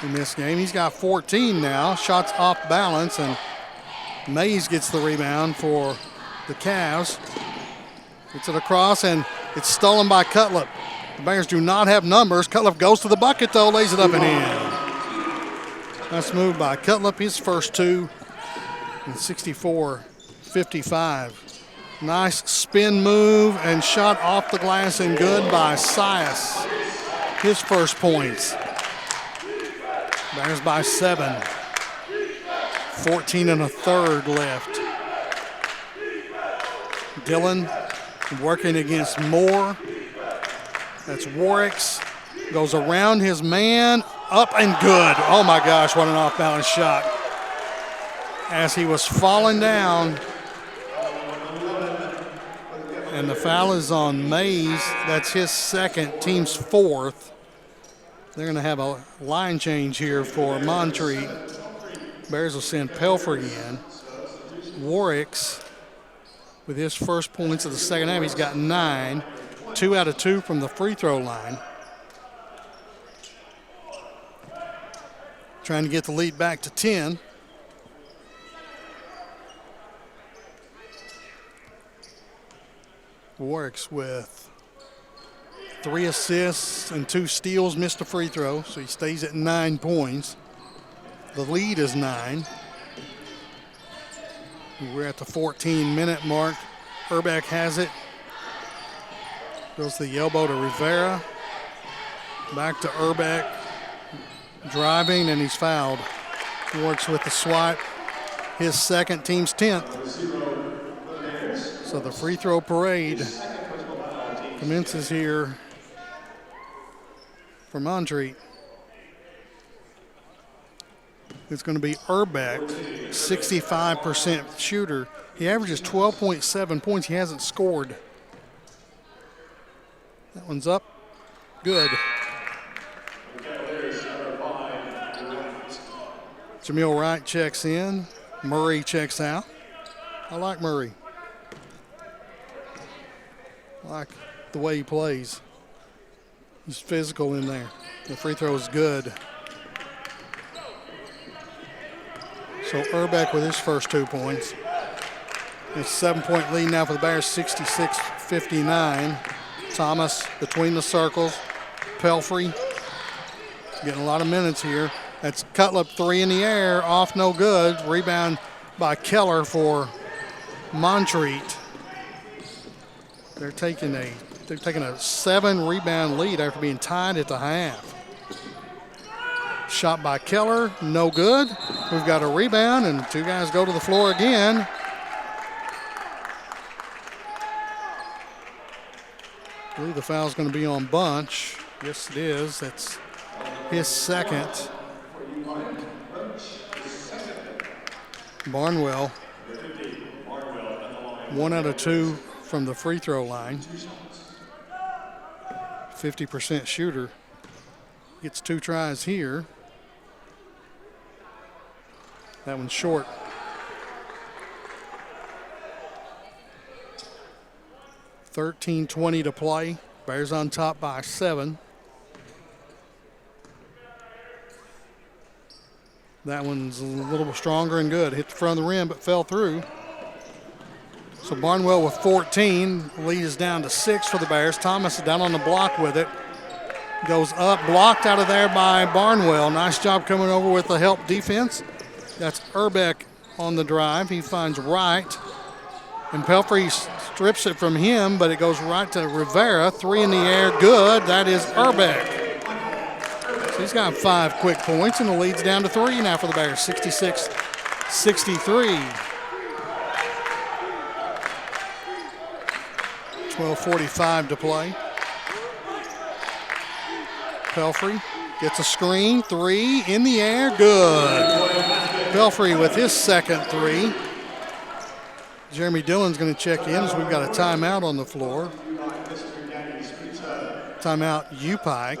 in this game. He's got 14 now. Shots off balance, and Mays gets the rebound for the Cavs. Gets it across, and it's stolen by Cutlip. The Bears do not have numbers. Cutlip goes to the bucket, though, lays it up and in. Nice move by Cutlip, his first two, and 64-55. Nice spin move and shot off the glass and good by Sias. His first points. Bears by 7. 14 1/3 left. Dillon working against Moore. That's Warwick's. Goes around his man, up and good. Oh my gosh, what an off-balance shot. As he was falling down. And the foul is on Mays. That's his second, team's fourth. They're going to have a line change here for Montreat. Bears will send Pelfrey in. Warwick's with his first points of the second half. He's got 9. 2 out of 2 from the free throw line. Trying to get the lead back to 10. Warwick's with 3 assists and 2 steals, missed a free throw, so he stays at 9 points. The lead is 9. We're at the 14-minute mark. Urbeck has it. Goes to the elbow to Rivera. Back to Urbeck. Driving, and he's fouled. Works with the swipe. His second, team's 10th. So the free throw parade commences here for Montreat. It's going to be Urbeck, 65% shooter. He averages 12.7 points. He hasn't scored. That one's up. Good. Jamil Wright checks in. Murray checks out. I like Murray. I like the way he plays. He's physical in there. The free throw is good. So Urbeck with his first 2 points. It's a 7-point lead now for the Bears, 66-59. Thomas between the circles. Pelfrey getting a lot of minutes here. That's Cutlip, 3 in the air, off no good. Rebound by Keller for Montreat. They're taking a 7-rebound lead after being tied at the half. Shot by Keller, no good. We've got a rebound, and 2 guys go to the floor again. I believe the foul's going to be on Bunch. Yes, it is. That's his second. Barnwell, 1 out of 2 from the free throw line. 50% shooter. Gets 2 tries here. That one's short. 13:20 to play. Bears on top by 7. That one's a little stronger and good. Hit the front of the rim, but fell through. So Barnwell with 14. Lead is down to 6 for the Bears. Thomas is down on the block with it. Goes up, blocked out of there by Barnwell. Nice job coming over with the help defense. That's Urbeck on the drive. He finds Wright. And Pelfrey strips it from him, but it goes right to Rivera. 3 in the air, good. That is Urbeck. So he's got 5 quick points, and the lead's down to 3 now for the Bears, 66-63. 12:45 to play. Pelfrey gets a screen, 3 in the air, good. Pelfrey with his second 3. Jeremy Dillon's going to check in as we've got a timeout on the floor. Timeout UPIKE.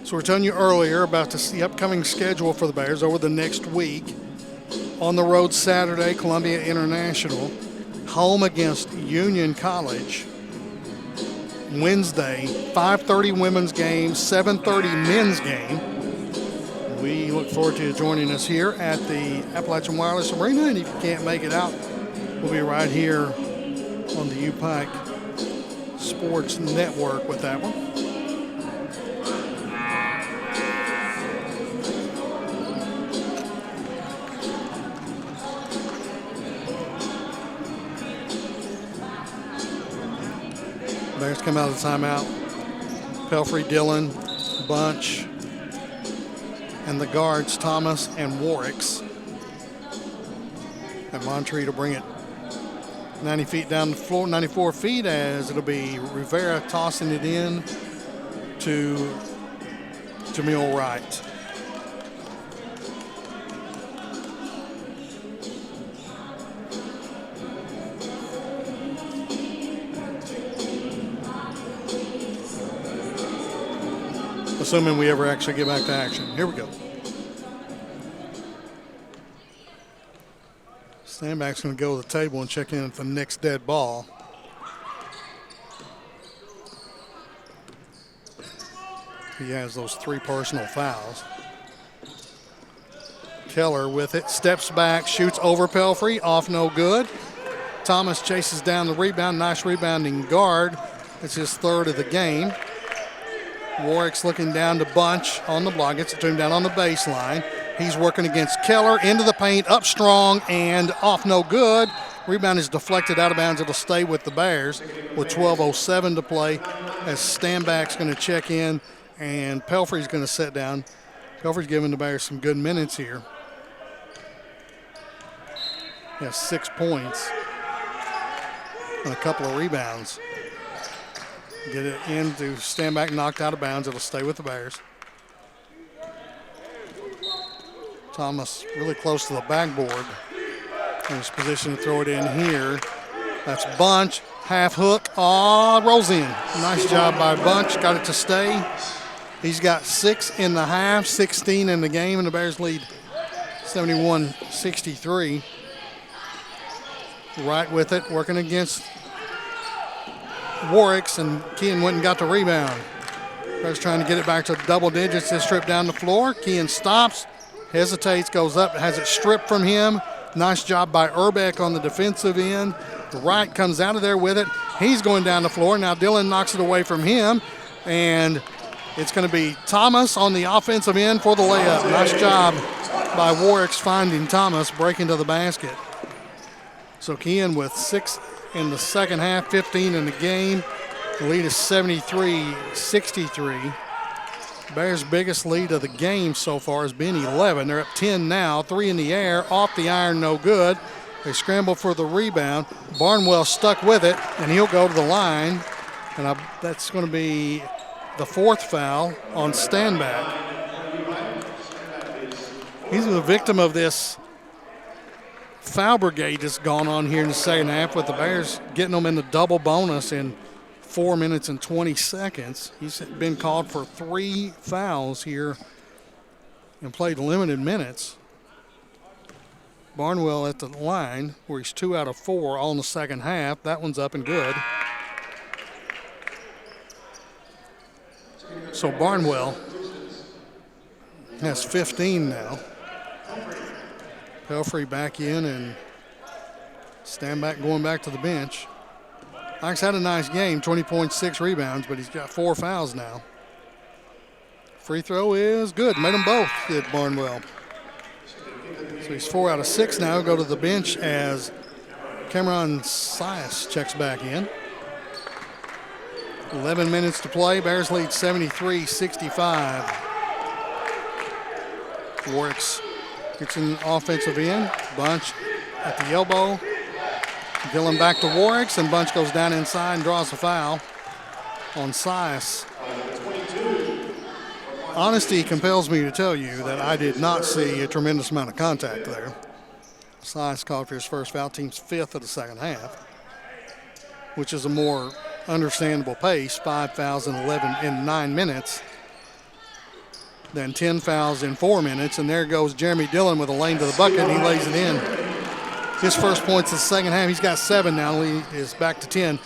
So we're telling you earlier about the upcoming schedule for the Bears over the next week. On the road Saturday, Columbia International. Home against Union College. Wednesday, 5:30 women's game, 7:30 men's game. We look forward to you joining us here at the Appalachian Wireless Arena, and if you can't make it out, we'll be right here on the UPIKE Sports Network with that one. Bears come out of the timeout. Pelfrey, Dillon, Bunch, and the guards, Thomas and Warwicks. And Montreat will bring it 90 feet down the floor, 94 feet, as it'll be Rivera tossing it in to Jamil Wright. Assuming we ever actually get back to action. Here we go. Standback's going to go to the table and check in at the next dead ball. He has those 3 personal fouls. Keller with it, steps back, shoots over Pelfrey, off no good. Thomas chases down the rebound, nice rebounding guard. It's his 3rd of the game. Warwick's looking down to Bunch on the block, gets it to him down on the baseline. He's working against Keller, into the paint, up strong, and off no good. Rebound is deflected out of bounds. It'll stay with the Bears with 12:07 to play as Standback's going to check in, and Pelfrey's going to sit down. Pelfrey's giving the Bears some good minutes here. He has 6 points and a couple of rebounds. Get it into Standback, knocked out of bounds. It'll stay with the Bears. Thomas really close to the backboard. In his position to throw it in here. That's Bunch, half hook. Rolls in. Nice job by Bunch. Got it to stay. He's got 6 in the half, 16 in the game, and the Bears lead 71-63. Right with it, working against Warwicks, and Kean went and got the rebound. Bears trying to get it back to double digits. This trip down the floor. Kean stops, hesitates, goes up, has it stripped from him. Nice job by Urbeck on the defensive end. Wright comes out of there with it. He's going down the floor. Now Dillon knocks it away from him, and it's going to be Thomas on the offensive end for the layup. Nice job by Warwicks finding Thomas, breaking to the basket. So Kean with 6 in the second half, 15 in the game. The lead is 73-63. Bears' biggest lead of the game so far has been 11. They're up 10 now, 3 in the air, off the iron, no good. They scramble for the rebound. Barnwell stuck with it, and he'll go to the line. And that's going to be the 4th foul on Standback. He's the victim of this foul brigade that's gone on here in the second half, with the Bears getting them in the double bonus in 4 minutes and 20 seconds. He's been called for 3 fouls here and played limited minutes. Barnwell at the line, where he's 2 out of 4 all in the second half. That one's up and good. So Barnwell has 15 now. Pelfrey back in, and Standback going back to the bench. Ike's had a nice game, 20.6 rebounds, but he's got 4 fouls now. Free throw is good. Made them both, did Barnwell. So he's 4 out of 6 now. Go to the bench as Cameron Sias checks back in. 11 minutes to play. Bears lead 73-65. Warwicks gets an offensive end. Bunch at the elbow. Dillon back to Warwicks, and Bunch goes down inside and draws a foul on Sias. Honesty compels me to tell you that I did not see a tremendous amount of contact there. Sias called for his first foul, team's 5th of the second half, which is a more understandable pace, 5 fouls in 9 minutes, than 10 fouls in 4 minutes. And there goes Jeremy Dillon with a lane to the bucket, and he lays it in. His first points in the second half. He's got 7 now. He is back to 10.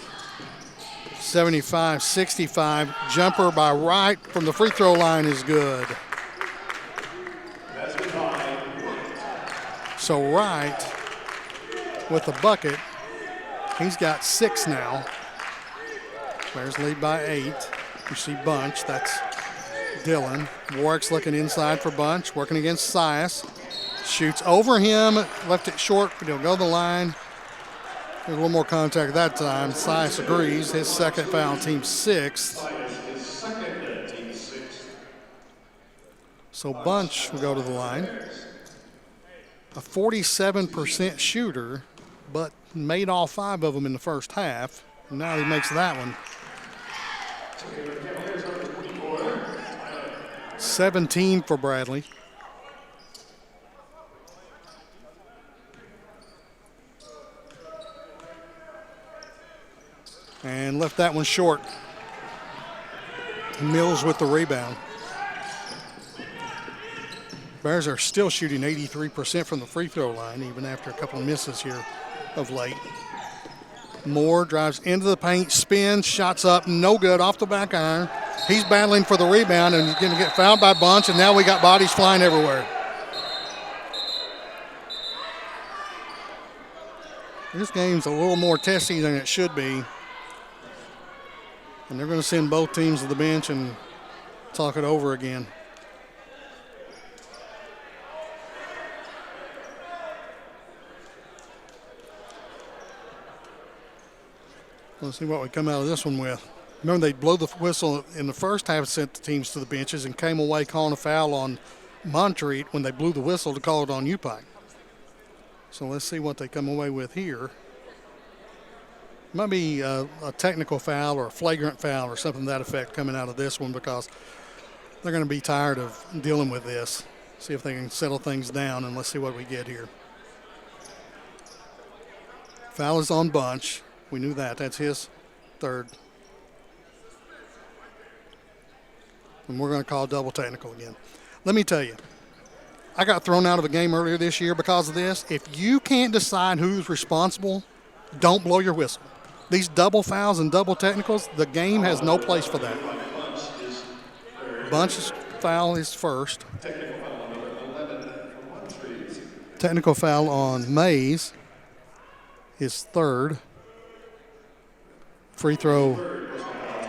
75-65. Jumper by Wright from the free throw line is good. So Wright with the bucket. He's got 6 now. Bears lead by 8. You see Bunch. That's Dillon. Warwick's looking inside for Bunch, working against Sias. Shoots over him, left it short, but he'll go to the line. There's a little more contact that time. Sias agrees. His second foul, team 6th. So Bunch will go to the line. A 47% shooter, but made all 5 of them in the first half. And now he makes that one. 17 for Bradley. And left that one short. Mills with the rebound. Bears are still shooting 83% from the free throw line, even after a couple of misses here of late. Moore drives into the paint, spins, shots up, no good, off the back iron. He's battling for the rebound, and he's going to get fouled by Bunch, and now we got bodies flying everywhere. This game's a little more testy than it should be. And they're going to send both teams to the bench and talk it over again. Let's see what we come out of this one with. Remember, they blow the whistle in the first half, sent the teams to the benches, and came away calling a foul on Montreat when they blew the whistle to call it on UPIKE. So let's see what they come away with here. Might be a technical foul or a flagrant foul or something to that effect coming out of this one, because they're going to be tired of dealing with this. See if they can settle things down, and let's see what we get here. Foul is on Bunch. We knew that. That's his 3rd. And we're going to call double technical again. Let me tell you, I got thrown out of a game earlier this year because of this. If you can't decide who's responsible, don't blow your whistle. These double fouls and double technicals, the game has no place for that. Bunch's foul is first. Technical foul on Mays is 3rd. Free throw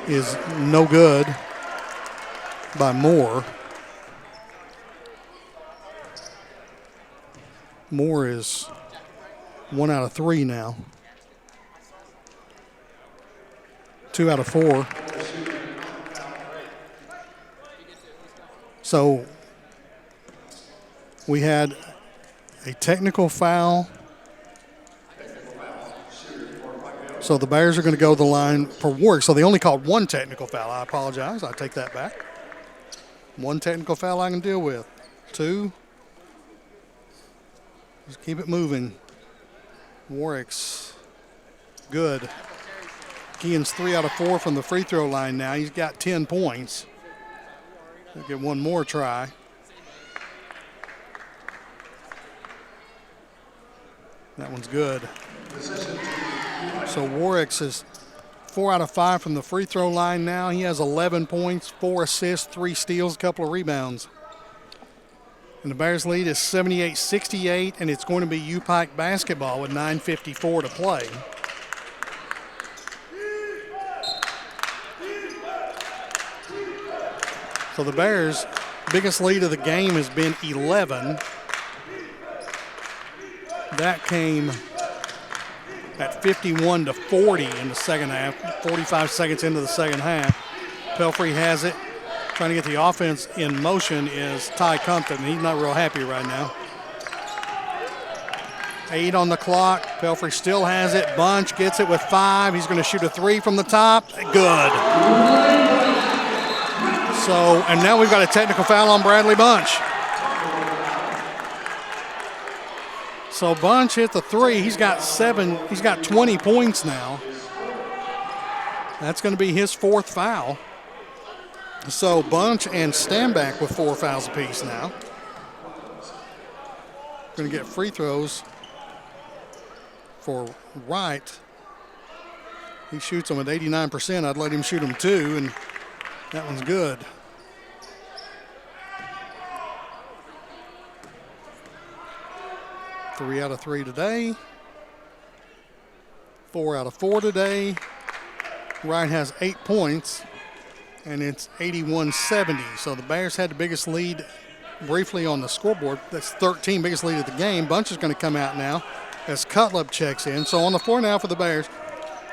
is no good by Moore. Moore is 1 out of 3 now. 2 out of 4. So we had a technical foul. So the Bears are going to go to the line for Warwick. So they only called 1 technical foul. I apologize. I take that back. 1 technical foul I can deal with. 2. Just keep it moving. Warwick's good. Keehan's 3 out of 4 from the free throw line now. He's got 10 points. He'll get one more try. That one's good. So Warwick's is 4 out of 5 from the free throw line now. He has 11 points, 4 assists, 3 steals, a couple of rebounds. And the Bears lead is 78-68, and it's going to be UPIKE basketball with 9:54 to play. So the Bears' biggest lead of the game has been 11. That came at 51-40 in the second half, 45 seconds into the second half. Pelfrey has it. Trying to get the offense in motion is Ty Compton. He's not real happy right now. 8 on the clock. Pelfrey still has it. Bunch gets it with 5. He's going to shoot a 3 from the top. Good. So, and now we've got a technical foul on Bradley Bunch. So Bunch hit the 3. He's got 20 points now. That's going to be his 4th foul. So Bunch and Stanback with 4 fouls apiece now. Going to get free throws for Wright. He shoots them at 89%. I'd let him shoot them too, and that one's good. Three out of 3 today. 4 out of 4 today. Wright has 8 points, and it's 81-70. So the Bears had the biggest lead briefly on the scoreboard. That's 13, biggest lead of the game. Bunch is going to come out now as Cutlip checks in. So on the floor now for the Bears,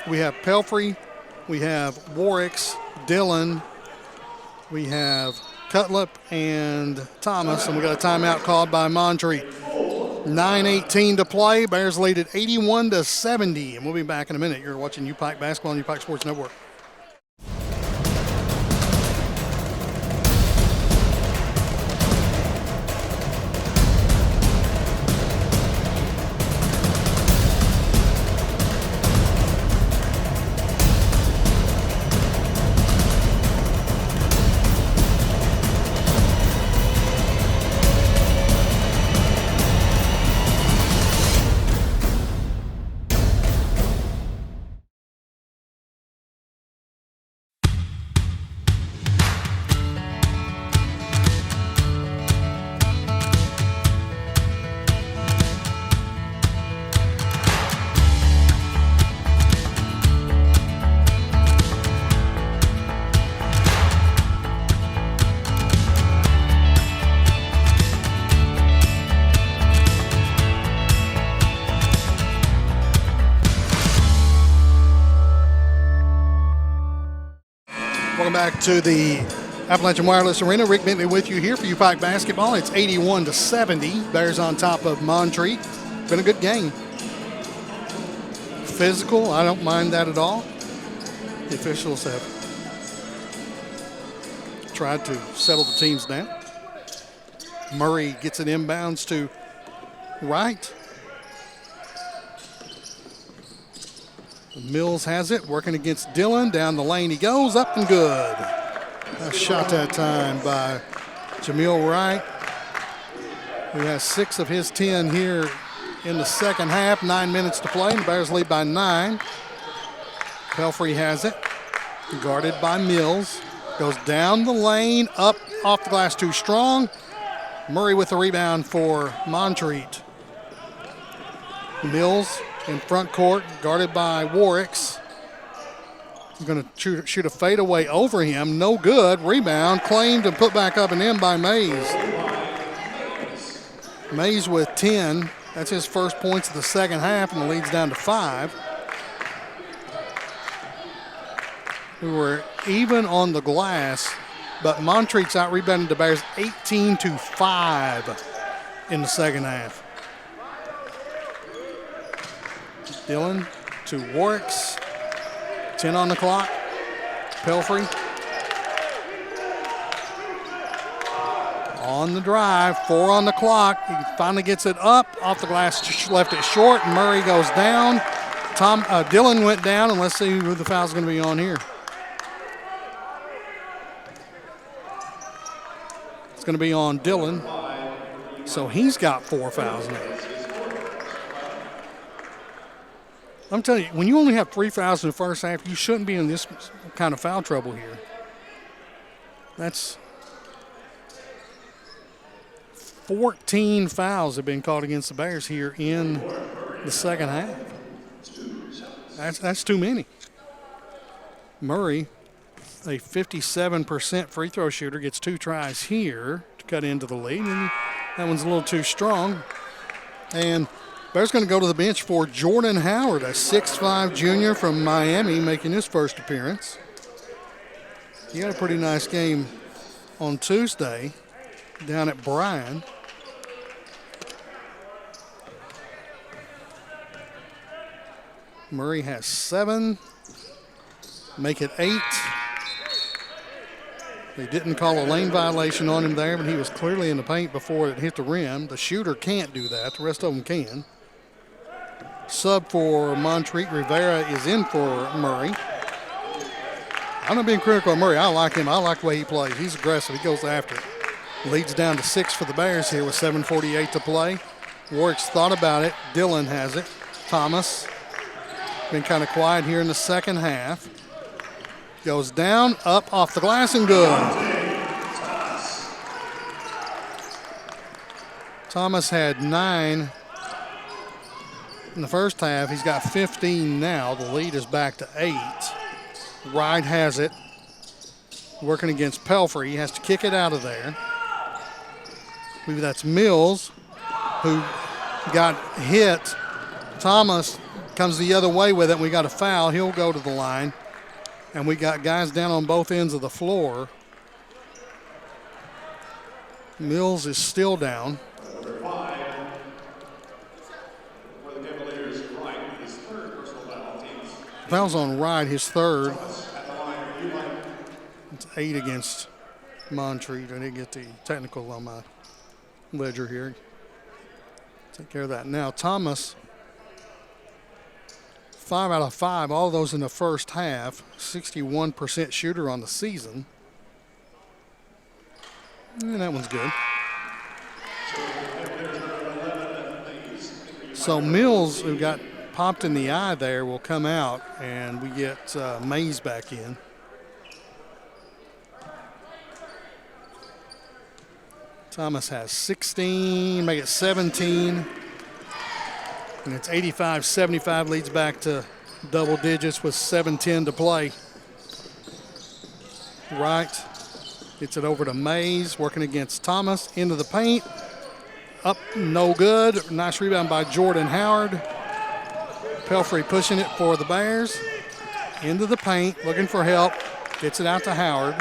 we have Pelfrey, we have Warwicks, Dillon, we have Cutlip and Thomas, and we got a timeout called by Montreat. 9:18 to play. Bears lead at 81-70, and we'll be back in a minute. You're watching UPIKE Basketball on UPIKE Sports Network. Welcome back to the Appalachian Wireless Arena. Rick Bentley with you here for UPIKE Basketball. It's 81-70. Bears on top of Montreat. Been a good game. Physical, I don't mind that at all. The officials have tried to settle the teams down. Murray gets it inbounds to Wright. Mills has it, working against Dillon. Down the lane he goes, up and good. A shot that time by Jamil Wright, who has 6 of his 10 here in the second half. 9 minutes to play, and the Bears lead by 9. Pelfrey has it, guarded by Mills. Goes down the lane, up off the glass too strong. Murray with the rebound for Montreat. Mills in front court, guarded by Warwicks. He's going to shoot a fadeaway over him. No good. Rebound claimed and put back up and in by Mays. Mays with 10. That's his first points of the second half, and the lead's down to 5. We were even on the glass, but Montreat's out-rebounded the Bears 18-5 in the second half. Dillon to Warwicks. 10 on the clock. Pelfrey on the drive. 4 on the clock. He finally gets it up off the glass. Left it short. Murray goes down. Dillon went down, and let's see who the foul's going to be on here. It's going to be on Dillon. So he's got 4 fouls now. I'm telling you, when you only have 3 fouls in the first half, you shouldn't be in this kind of foul trouble here. That's 14 fouls have been called against the Bears here in the second half. That's too many. Murray, a 57% free throw shooter, gets 2 tries here to cut into the lead, and that one's a little too strong. And Bears going to go to the bench for Jordan Howard, a 6'5" junior from Miami, making his first appearance. He had a pretty nice game on Tuesday down at Bryan. Murray has 7. Make it 8. They didn't call a lane violation on him there, but he was clearly in the paint before it hit the rim. The shooter can't do that. The rest of them can. Sub for Montreat, Rivera is in for Murray. I'm not being critical of Murray. I like him. I like the way he plays. He's aggressive. He goes after it. Leads down to 6 for the Bears here with 7:48 to play. Warwick's thought about it. Dillon has it. Thomas been kind of quiet here in the second half. Goes down, up, off the glass, and good. Thomas had 9 in the first half. He's got 15 now. The lead is back to 8. Wright has it. Working against Pelfrey. He has to kick it out of there. I believe that's Mills who got hit. Thomas comes the other way with it. We got a foul. He'll go to the line. And we got guys down on both ends of the floor. Mills is still down. Number 5 for the Cavaliers, Wright, his 3rd personal foul. Foul's on Wright, his 3rd. At the line, UPIKE. It's 8 against Montreat. I didn't get the technical on my ledger here. Take care of that now. Thomas, 5 out of 5, all of those in the first half. 61% shooter on the season. And that one's good. So Mills, who got popped in the eye there, will come out, and we get Mays back in. Thomas has 16, make it 17. And it's 85-75, leads back to double digits with 7:10 to play. Wright gets it over to Mays, working against Thomas, into the paint. Up, no good. Nice rebound by Jordan Howard. Pelfrey pushing it for the Bears. Into the paint, looking for help. Gets it out to Howard.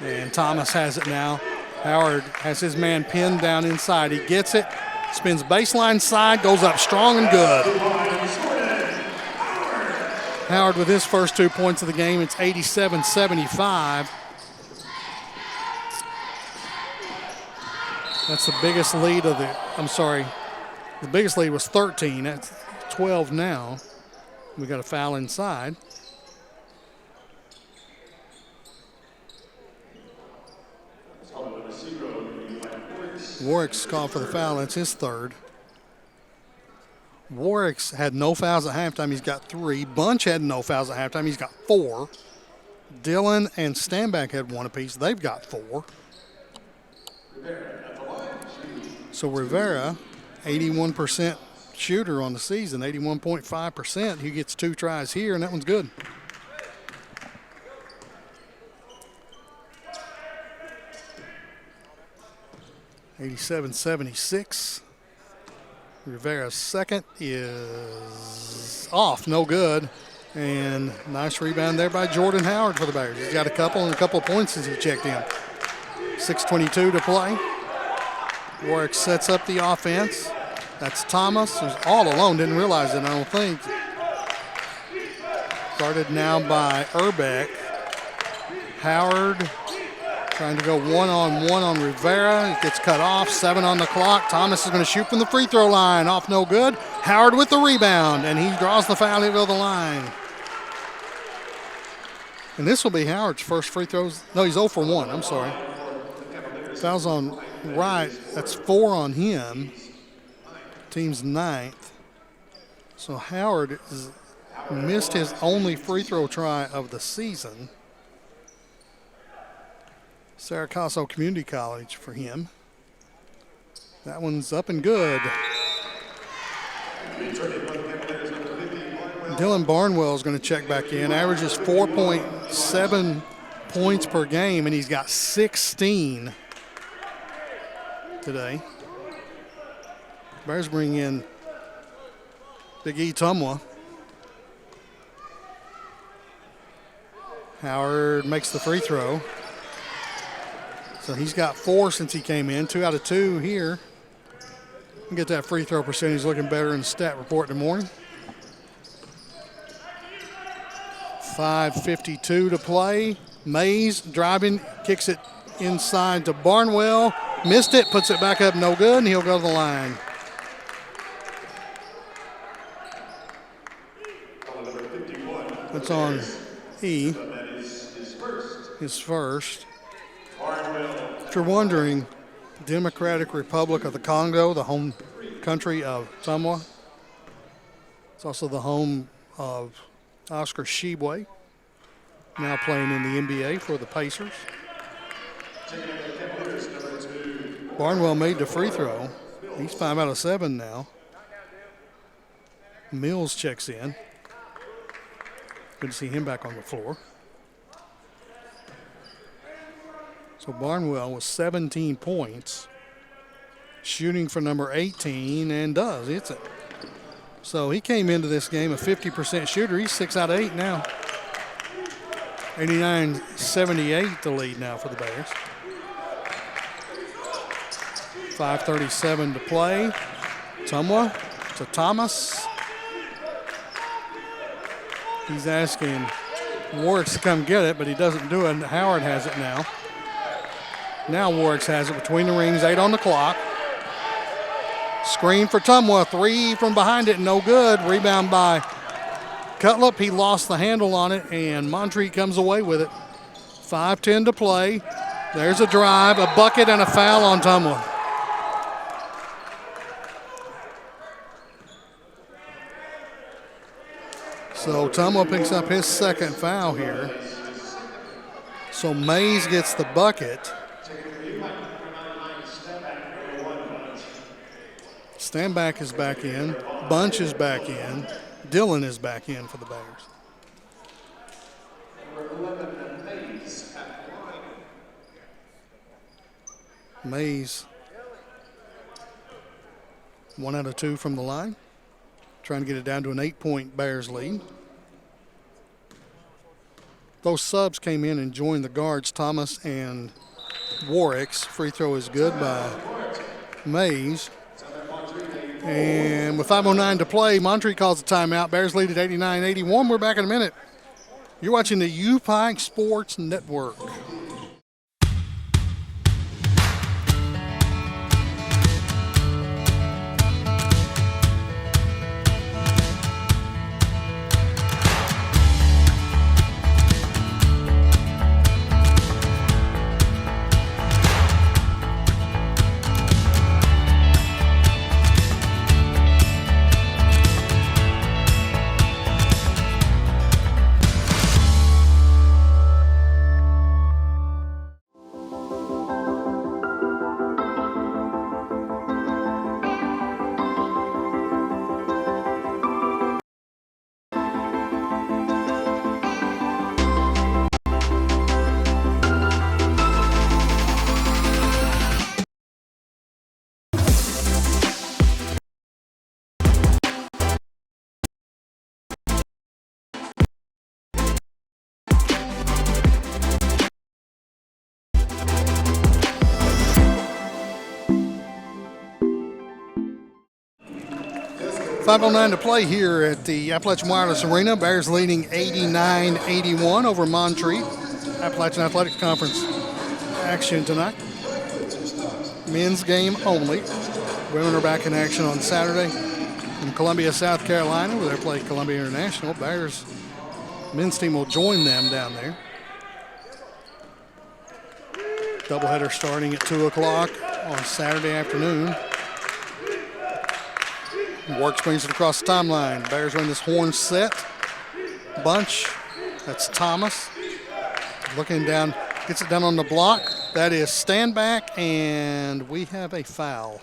And Thomas has it now. Howard has his man pinned down inside. He gets it. Spins baseline side, goes up strong and good. Howard with his first 2 points of the game. It's 87-75. That's the biggest lead of the, the biggest lead was 13. That's 12 now. We got a foul inside. Warwick's called for the foul. That's his 3rd. Warwick's had no fouls at halftime. He's got 3. Bunch had no fouls at halftime. He's got 4. Dillon and Stanback had 1 apiece. They've got 4. So Rivera, 81% shooter on the season, 81.5%. He gets 2 tries here, and that one's good. (87-76). Rivera's second is off, no good. And nice rebound there by Jordan Howard for the Bears. He's got a couple of points since he checked in. 6:22 to play. Warwick sets up the offense. That's Thomas, who's all alone. Didn't realize it, I don't think. Guarded now by Urbeck. Howard trying to go one-on-one on Rivera. It gets cut off. 7 on the clock. Thomas is going to shoot from the free throw line. Off, no good. Howard with the rebound, and he draws the foul. He'll go to the line. And this will be Howard's first free throws. No, he's 0 for 1. I'm sorry. Foul's on Wright. That's 4 on him. Team's 9th. So Howard has missed his only free throw try of the season. Saracasso Community College for him. That one's up and good. Dylan Barnwell is going to check back in. Averages 4.7 points per game, and he's got 16 today. Bears bring in Big E Tumwa. Howard makes the free throw. So he's got 4 since he came in, 2 out of 2 here. Get that free throw percentage looking better in the stat report in the morning. 5:52 to play. Mays driving, kicks it inside to Barnwell. Missed it, puts it back up, no good, and he'll go to the line. That's on E. His first. If you're wondering, Democratic Republic of the Congo, the home country of Samoa. It's also the home of Oscar Tshiebwe, now playing in the NBA for the Pacers. Barnwell made the free throw. He's 5 out of 7 now. Mills checks in. Good to see him back on the floor. So Barnwell with 17 points, shooting for number 18, and does. Hits it. So he came into this game a 50% shooter. He's 6 out of 8 now. 89-78 the lead now for the Bears. 5:37 to play. Tumwa to Thomas. He's asking Warwick to come get it, but he doesn't do it. Howard has it now. Now Warwick has it between the rings, 8 on the clock. Screen for Tumwa, 3 from behind it, no good. Rebound by Cutlip. He lost the handle on it, and Montreat comes away with it. 5:10 to play. There's a drive, a bucket, and a foul on Tumwa. So Tumwa picks up his second foul here. So Mays gets the bucket. Stanback is back in. Bunch is back in. Dillon is back in for the Bears. Mays, 1 out of 2 from the line. Trying to get it down to an 8-point Bears lead. Those subs came in and joined the guards, Thomas and Warwick's. Free throw is good by Mays. And with 5:09 to play, Montreat calls a timeout. Bears lead at 89-81. We're back in a minute. You're watching the UPIKE Sports Network. 5:09 to play here at the Appalachian Wireless Arena. Bears leading 89-81 over Montreat. Appalachian Athletics Conference action tonight. Men's game only. Women are back in action on Saturday in Columbia, South Carolina, where they play Columbia International. Bears men's team will join them down there. Doubleheader starting at 2 o'clock on Saturday afternoon. Works brings it across the timeline. Bears win this horn set. Bunch, that's Thomas. Looking down, gets it down on the block. That is Stanback, and we have a foul.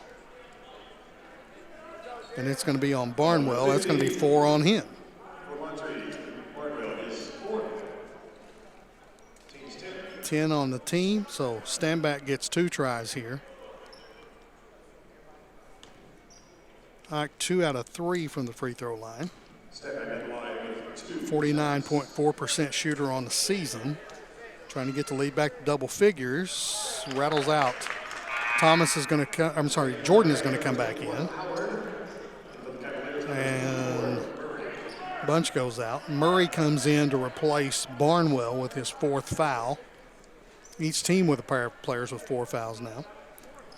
And it's going to be on Barnwell. That's going to be 4 on him. 10 on the team, so Stanback gets 2 tries here. Ike 2 out of 3 from the free throw line. 49.4% shooter on the season. Trying to get the lead back to double figures. Rattles out. Thomas is going to come, I'm sorry, Jordan is going to come back in. And Bunch goes out. Murray comes in to replace Barnwell with his 4th foul. Each team with a pair of players with 4 fouls now.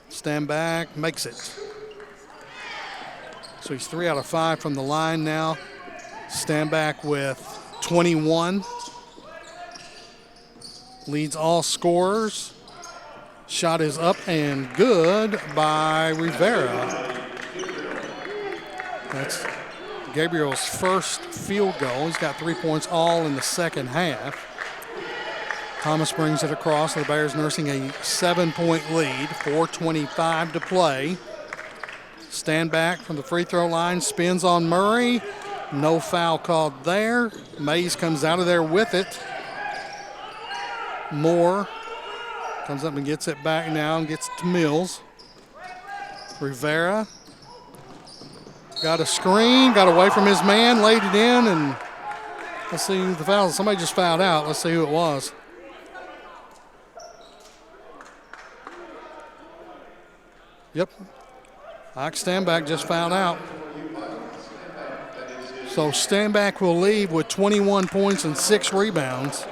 Stand back, makes it. So he's 3 out of 5 from the line now. Stand back with 21. Leads all scorers. Shot is up and good by Rivera. That's Gabriel's first field goal. He's got 3 points all in the second half. Thomas brings it across. The Bears nursing a 7-point lead. 4:25 to play. Stand back from the free throw line. Spins on Murray. No foul called there. Mays comes out of there with it. Moore comes up and gets it back now and gets it to Mills. Rivera got a screen, got away from his man, laid it in, and let's see who the foul. Somebody just fouled out. Let's see who it was. Yep. Ike Standback just fouled out. So Standback will leave with 21 points and 6 rebounds.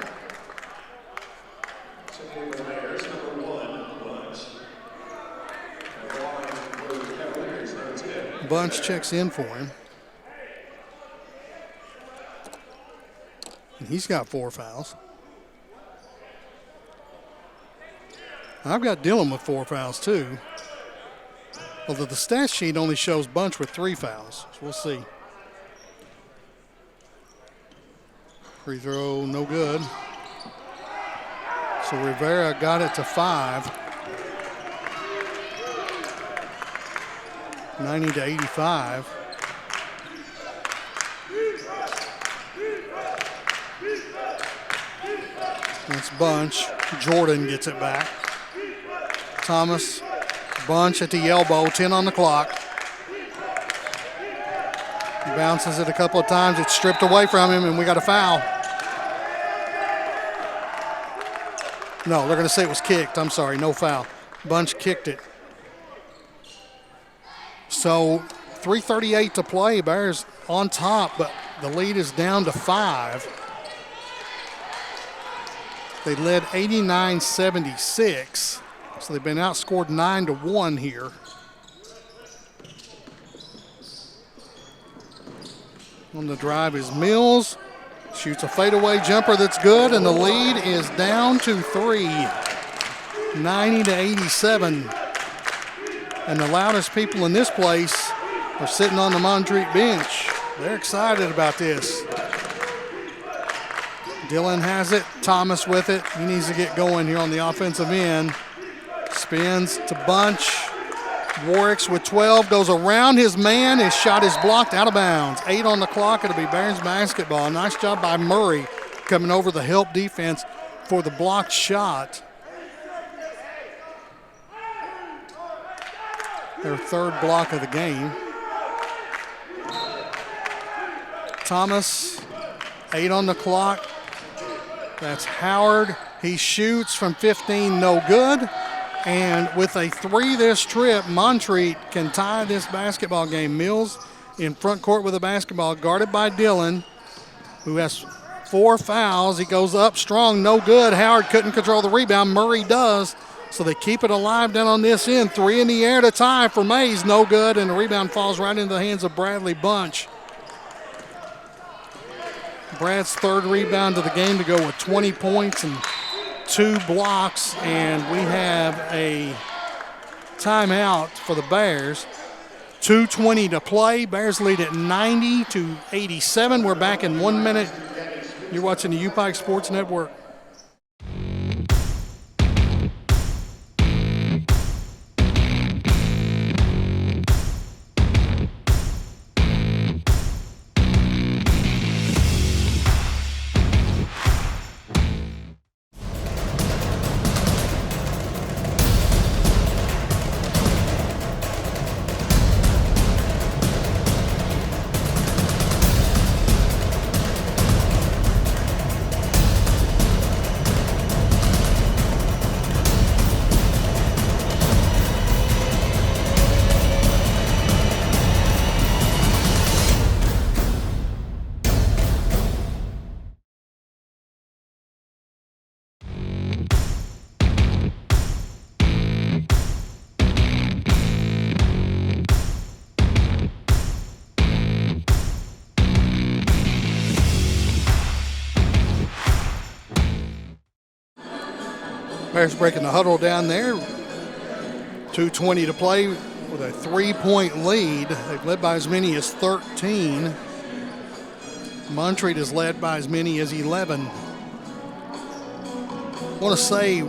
Bunch checks in for him. And he's got 4 fouls. I've got Dillon with 4 fouls too. Although the stat sheet only shows Bunch with 3 fouls. So we'll see. Free throw, no good. So Rivera got it to 5. 90-85. That's Bunch. Jordan gets it back. Thomas, Bunch at the elbow, 10 on the clock. He bounces it a couple of times. It's stripped away from him, and we got a foul. No, they're going to say it was kicked. I'm sorry, no foul. Bunch kicked it. So 3:38 to play. Bears on top, but the lead is down to 5. They led 89-76, so they've been outscored 9-1 here. On the drive is Mills. Shoots a fadeaway jumper that's good, and the lead is down to 3. 90-87. And the loudest people in this place are sitting on the Montreat bench. They're excited about this. Dillon has it. Thomas with it. He needs to get going here on the offensive end. Spins to Bunch. Warwick's with 12. Goes around his man. His shot is blocked out of bounds. 8 on the clock. It'll be Bears basketball. Nice job by Murray coming over the help defense for the blocked shot. Their 3rd block of the game. Thomas, 8 on the clock. That's Howard. He shoots from 15, no good. And with a 3 this trip, Montreat can tie this basketball game. Mills in front court with a basketball, guarded by Dillon, who has 4 fouls. He goes up strong, no good. Howard couldn't control the rebound. Murray does. So they keep it alive down on this end. 3 in the air to tie for Mays. No good, and the rebound falls right into the hands of Bradley Bunch. Brad's 3rd rebound of the game to go with 20 points and 2 blocks, and we have a timeout for the Bears. 2:20 to play. Bears lead at 90-87. We're back in 1 minute. You're watching the UPIKE Sports Network. Bears breaking the huddle down there. 2:20 to play with a 3-point lead. They've led by as many as 13. Montreat is led by as many as 11. I want to say,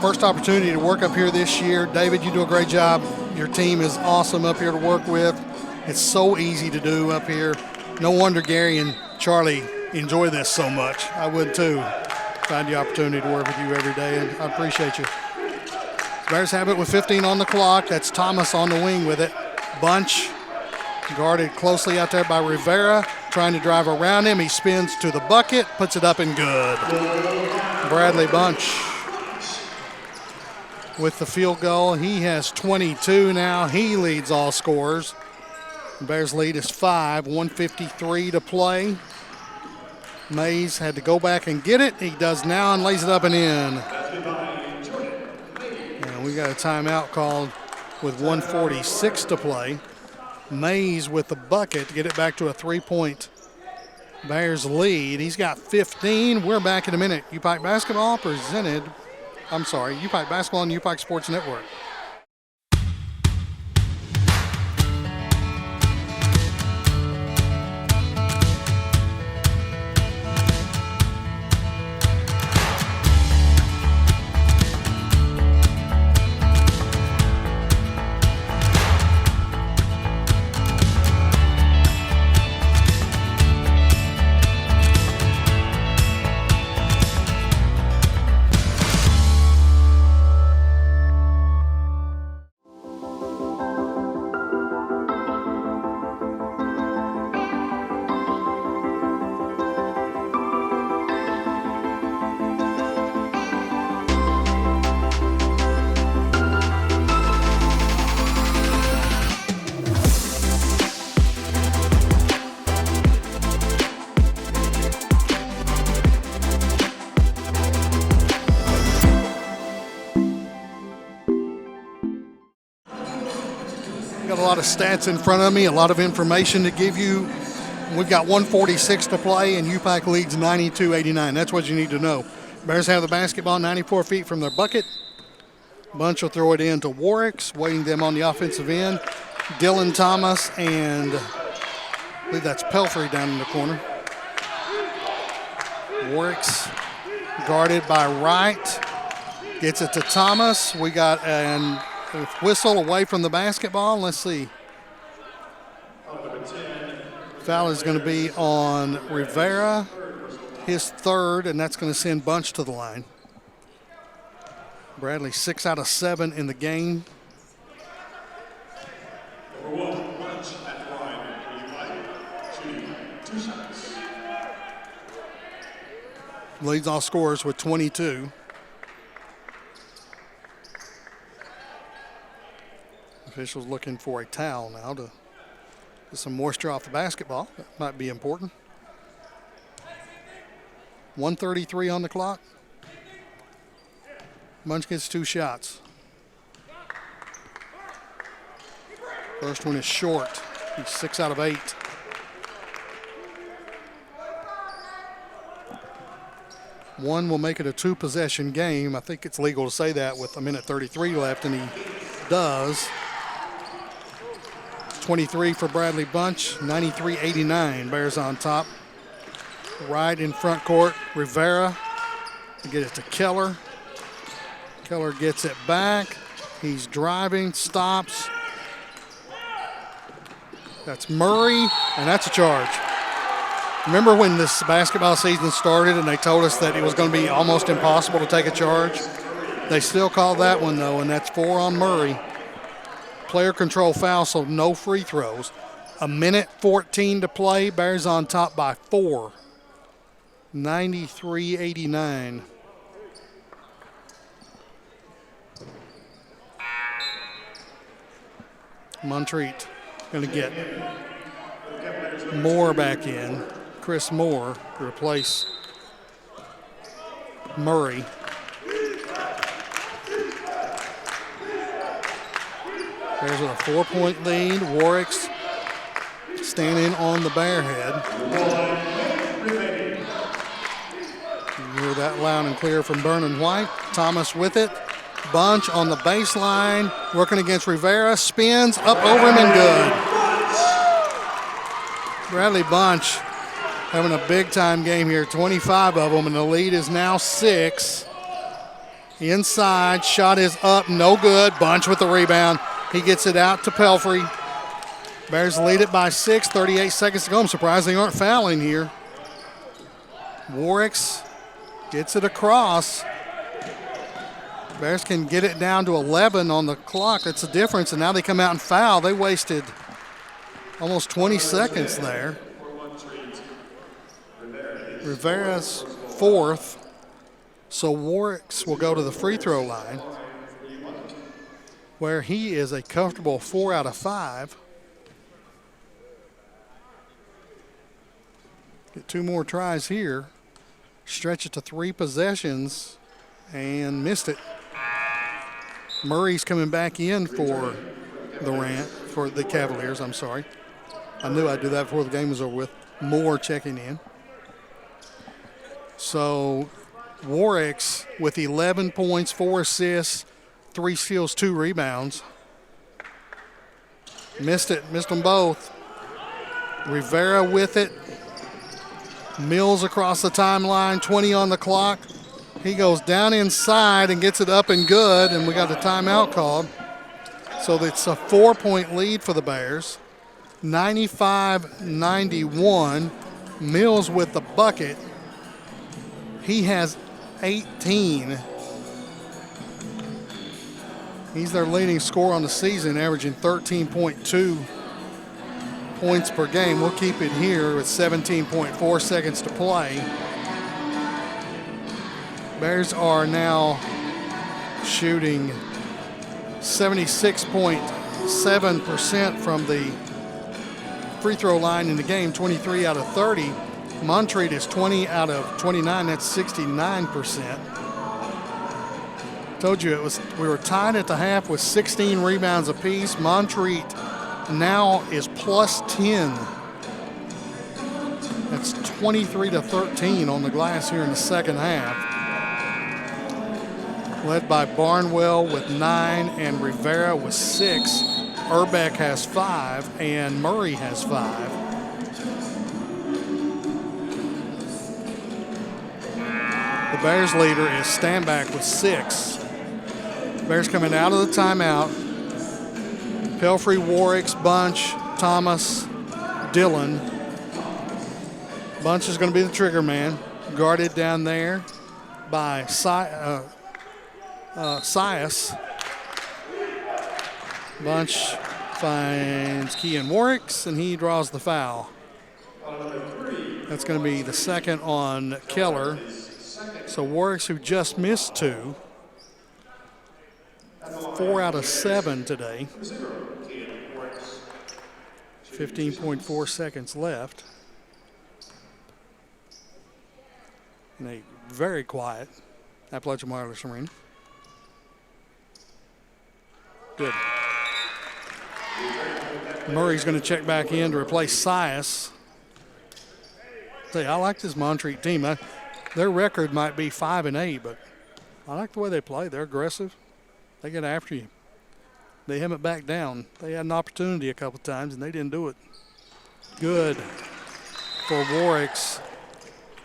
first opportunity to work up here this year. David, you do a great job. Your team is awesome up here to work with. It's so easy to do up here. No wonder Gary and Charlie enjoy this so much. I would too. Find the opportunity to work with you every day, and I appreciate you. Bears have it with 15 on the clock. That's Thomas on the wing with it. Bunch guarded closely out there by Rivera, trying to drive around him. He spins to the bucket, puts it up and good. Bradley Bunch with the field goal. He has 22 now. He leads all scorers. The Bears lead is 5, 1:53 to play. Mays had to go back and get it. He does now and lays it up and in. And we got a timeout called with 1:46 to play. Mays with the bucket to get it back to a 3-point Bears lead. He's got 15. We're back in a minute. UPIKE basketball UPIKE basketball on UPIKE Sports Network. Got a lot of stats in front of me, a lot of information to give you. We've got 1:46 to play, and UPIKE leads 92-89. That's what you need to know. Bears have the basketball 94 feet from their bucket. Bunch will throw it in to Warwick's, waiting them on the offensive end. Dylan Thomas and I believe that's Pelfrey down in the corner. Warwick's guarded by Wright. Gets it to Thomas. We got an whistle away from the basketball. Let's see. Foul is going to be on Rivera, his third, and that's going to send Bunch to the line. Bradley 6 out of 7 in the game. Number 1, Bunch at the line. Shooting 2 shots. Leads all scorers with 22. Officials looking for a towel now to get some moisture off the basketball. That might be important. 1:33 on the clock. Bunch gets 2 shots. First one is short. He's 6 out of 8. One will make it a 2-possession game. I think it's legal to say that with 1:33 left, and he does. 23 for Bradley Bunch, 93-89. Bears on top. Right in front court, Rivera. Get it to Keller. Keller gets it back. He's driving, stops. That's Murray, and that's a charge. Remember when this basketball season started and they told us that it was going to be almost impossible to take a charge? They still call that one, though, and that's 4 on Murray. Player control foul, so no free throws. 1:14 to play. Bears on top by 4. 93-89. Montreat going to get Moore back in. Chris Moore to replace Murray. Bears with a 4-point lead. Warwick's standing on the Bear head. You hear that loud and clear from Vernon White. Thomas with it. Bunch on the baseline, working against Rivera. Spins up over him and good. Bradley Bunch having a big-time game here, 25 of them, and the lead is now 6. Inside, shot is up, no good. Bunch with the rebound. He gets it out to Pelfrey. Bears lead it by 6, 38 seconds to go. I'm surprised they aren't fouling here. Warwicks gets it across. Bears can get it down to 11 on the clock. That's the difference, and now they come out and foul. They wasted almost 20 seconds there. Rivera's 4th, so Warwicks will go to the free throw line, where he is a comfortable 4 out of 5. Get 2 more tries here. Stretch it to 3 possessions and missed it. Murray's coming back in for the Cavaliers, I'm sorry. I knew I'd do that before the game was over with. Moore checking in. So Warwicks with 11 points, 4 assists, 3 steals, 2 rebounds. Missed them both. Rivera with it. Mills across the timeline, 20 on the clock. He goes down inside and gets it up and good, and we got a timeout called. So it's a 4-point lead for the Bears. 95-91. Mills with the bucket. He has 18. He's their leading scorer on the season, averaging 13.2 points per game. We'll keep it here with 17.4 seconds to play. Bears are now shooting 76.7% from the free throw line in the game, 23 out of 30. Montreat is 20 out of 29. That's 69%. Told you we were tied at the half with 16 rebounds apiece. Montreat now is plus 10. That's 23-13 on the glass here in the second half. Led by Barnwell with 9 and Rivera with 6. Urbeck has 5 and Murray has 5. The Bears leader is Stanback with 6. Bears coming out of the timeout. Pelfrey, Warwicks, Bunch, Thomas, Dillon. Bunch is going to be the trigger man. Guarded down there by Sias. Bunch finds Kean Warwicks, and he draws the foul. That's going to be the second on Keller. So Warwicks, who just missed 2, 4 out of 7 today. 15.4 seconds left. In a very quiet Appalachian Wireless Arena. Good. Murray's going to check back in to replace Sias. I like this Montreat team. Their record might be 5-8, but I like the way they play. They're aggressive. They get after you. They haven't backed down. They had an opportunity a couple times, and they didn't do it. Good for Warwicks.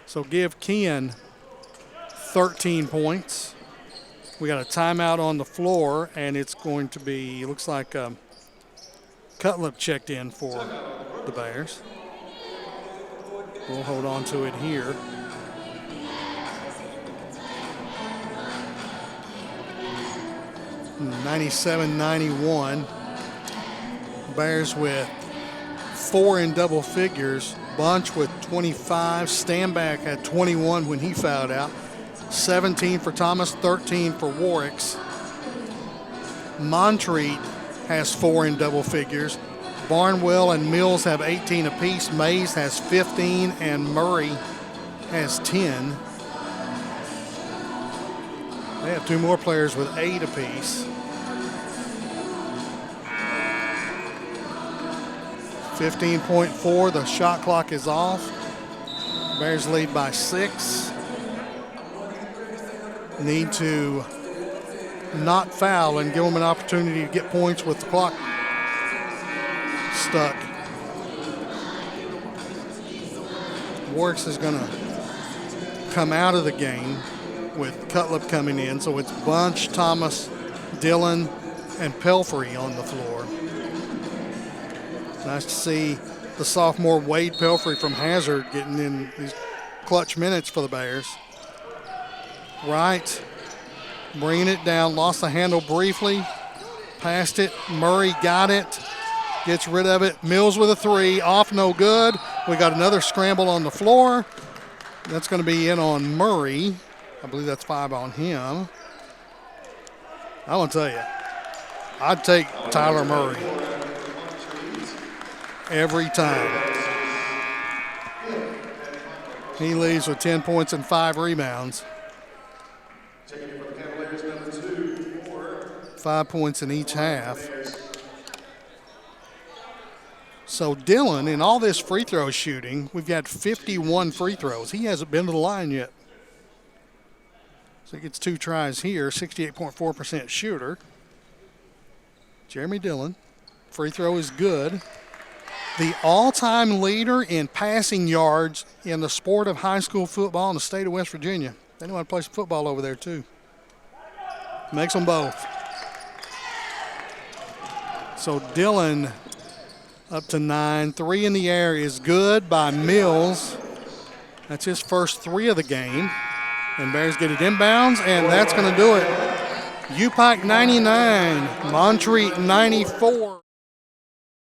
So give Kean 13 points. We got a timeout on the floor, and it's going to be, looks like Cutlip checked in for the Bears. We'll hold on to it here. (97-91). Bears with 4 in double figures. Bunch with 25. Stanback had 21 when he fouled out. 17 for Thomas, 13 for Warwicks. Montreat has 4 in double figures. Barnwell and Mills have 18 apiece. Mays has 15 and Murray has 10. They have 2 more players with 8 apiece. 15.4, the shot clock is off. Bears lead by 6. need to not foul and give them an opportunity to get points with the clock stuck. Warwick's is going to come out of the game with Cutlip coming in. So it's Bunch, Thomas, Dillon, and Pelfrey on the floor. Nice to see the sophomore Wade Pelfrey from Hazard getting in these clutch minutes for the Bears. Wright bringing it down, lost the handle briefly, passed it. Murray got it, gets rid of it. Mills with a three, off no good. We got another scramble on the floor. That's going to be in on Murray. I believe that's 5 on him. I want to tell you, I'd take Tyler Murray every time. He leaves with 10 points and 5 rebounds. 5 points in each half. So Dillon, in all this free throw shooting, we've got 51 free throws. He hasn't been to the line yet. So he gets 2 tries here, 68.4% shooter. Jeremy Dillon, free throw is good. The all-time leader in passing yards in the sport of high school football in the state of West Virginia. They want to play some football over there too. Makes them both. So Dillon up to 9. 3 in the air is good by Mills. That's his first 3 of the game. And Bears get it inbounds, and that's going to do it. UPIKE 99, Montreat 94.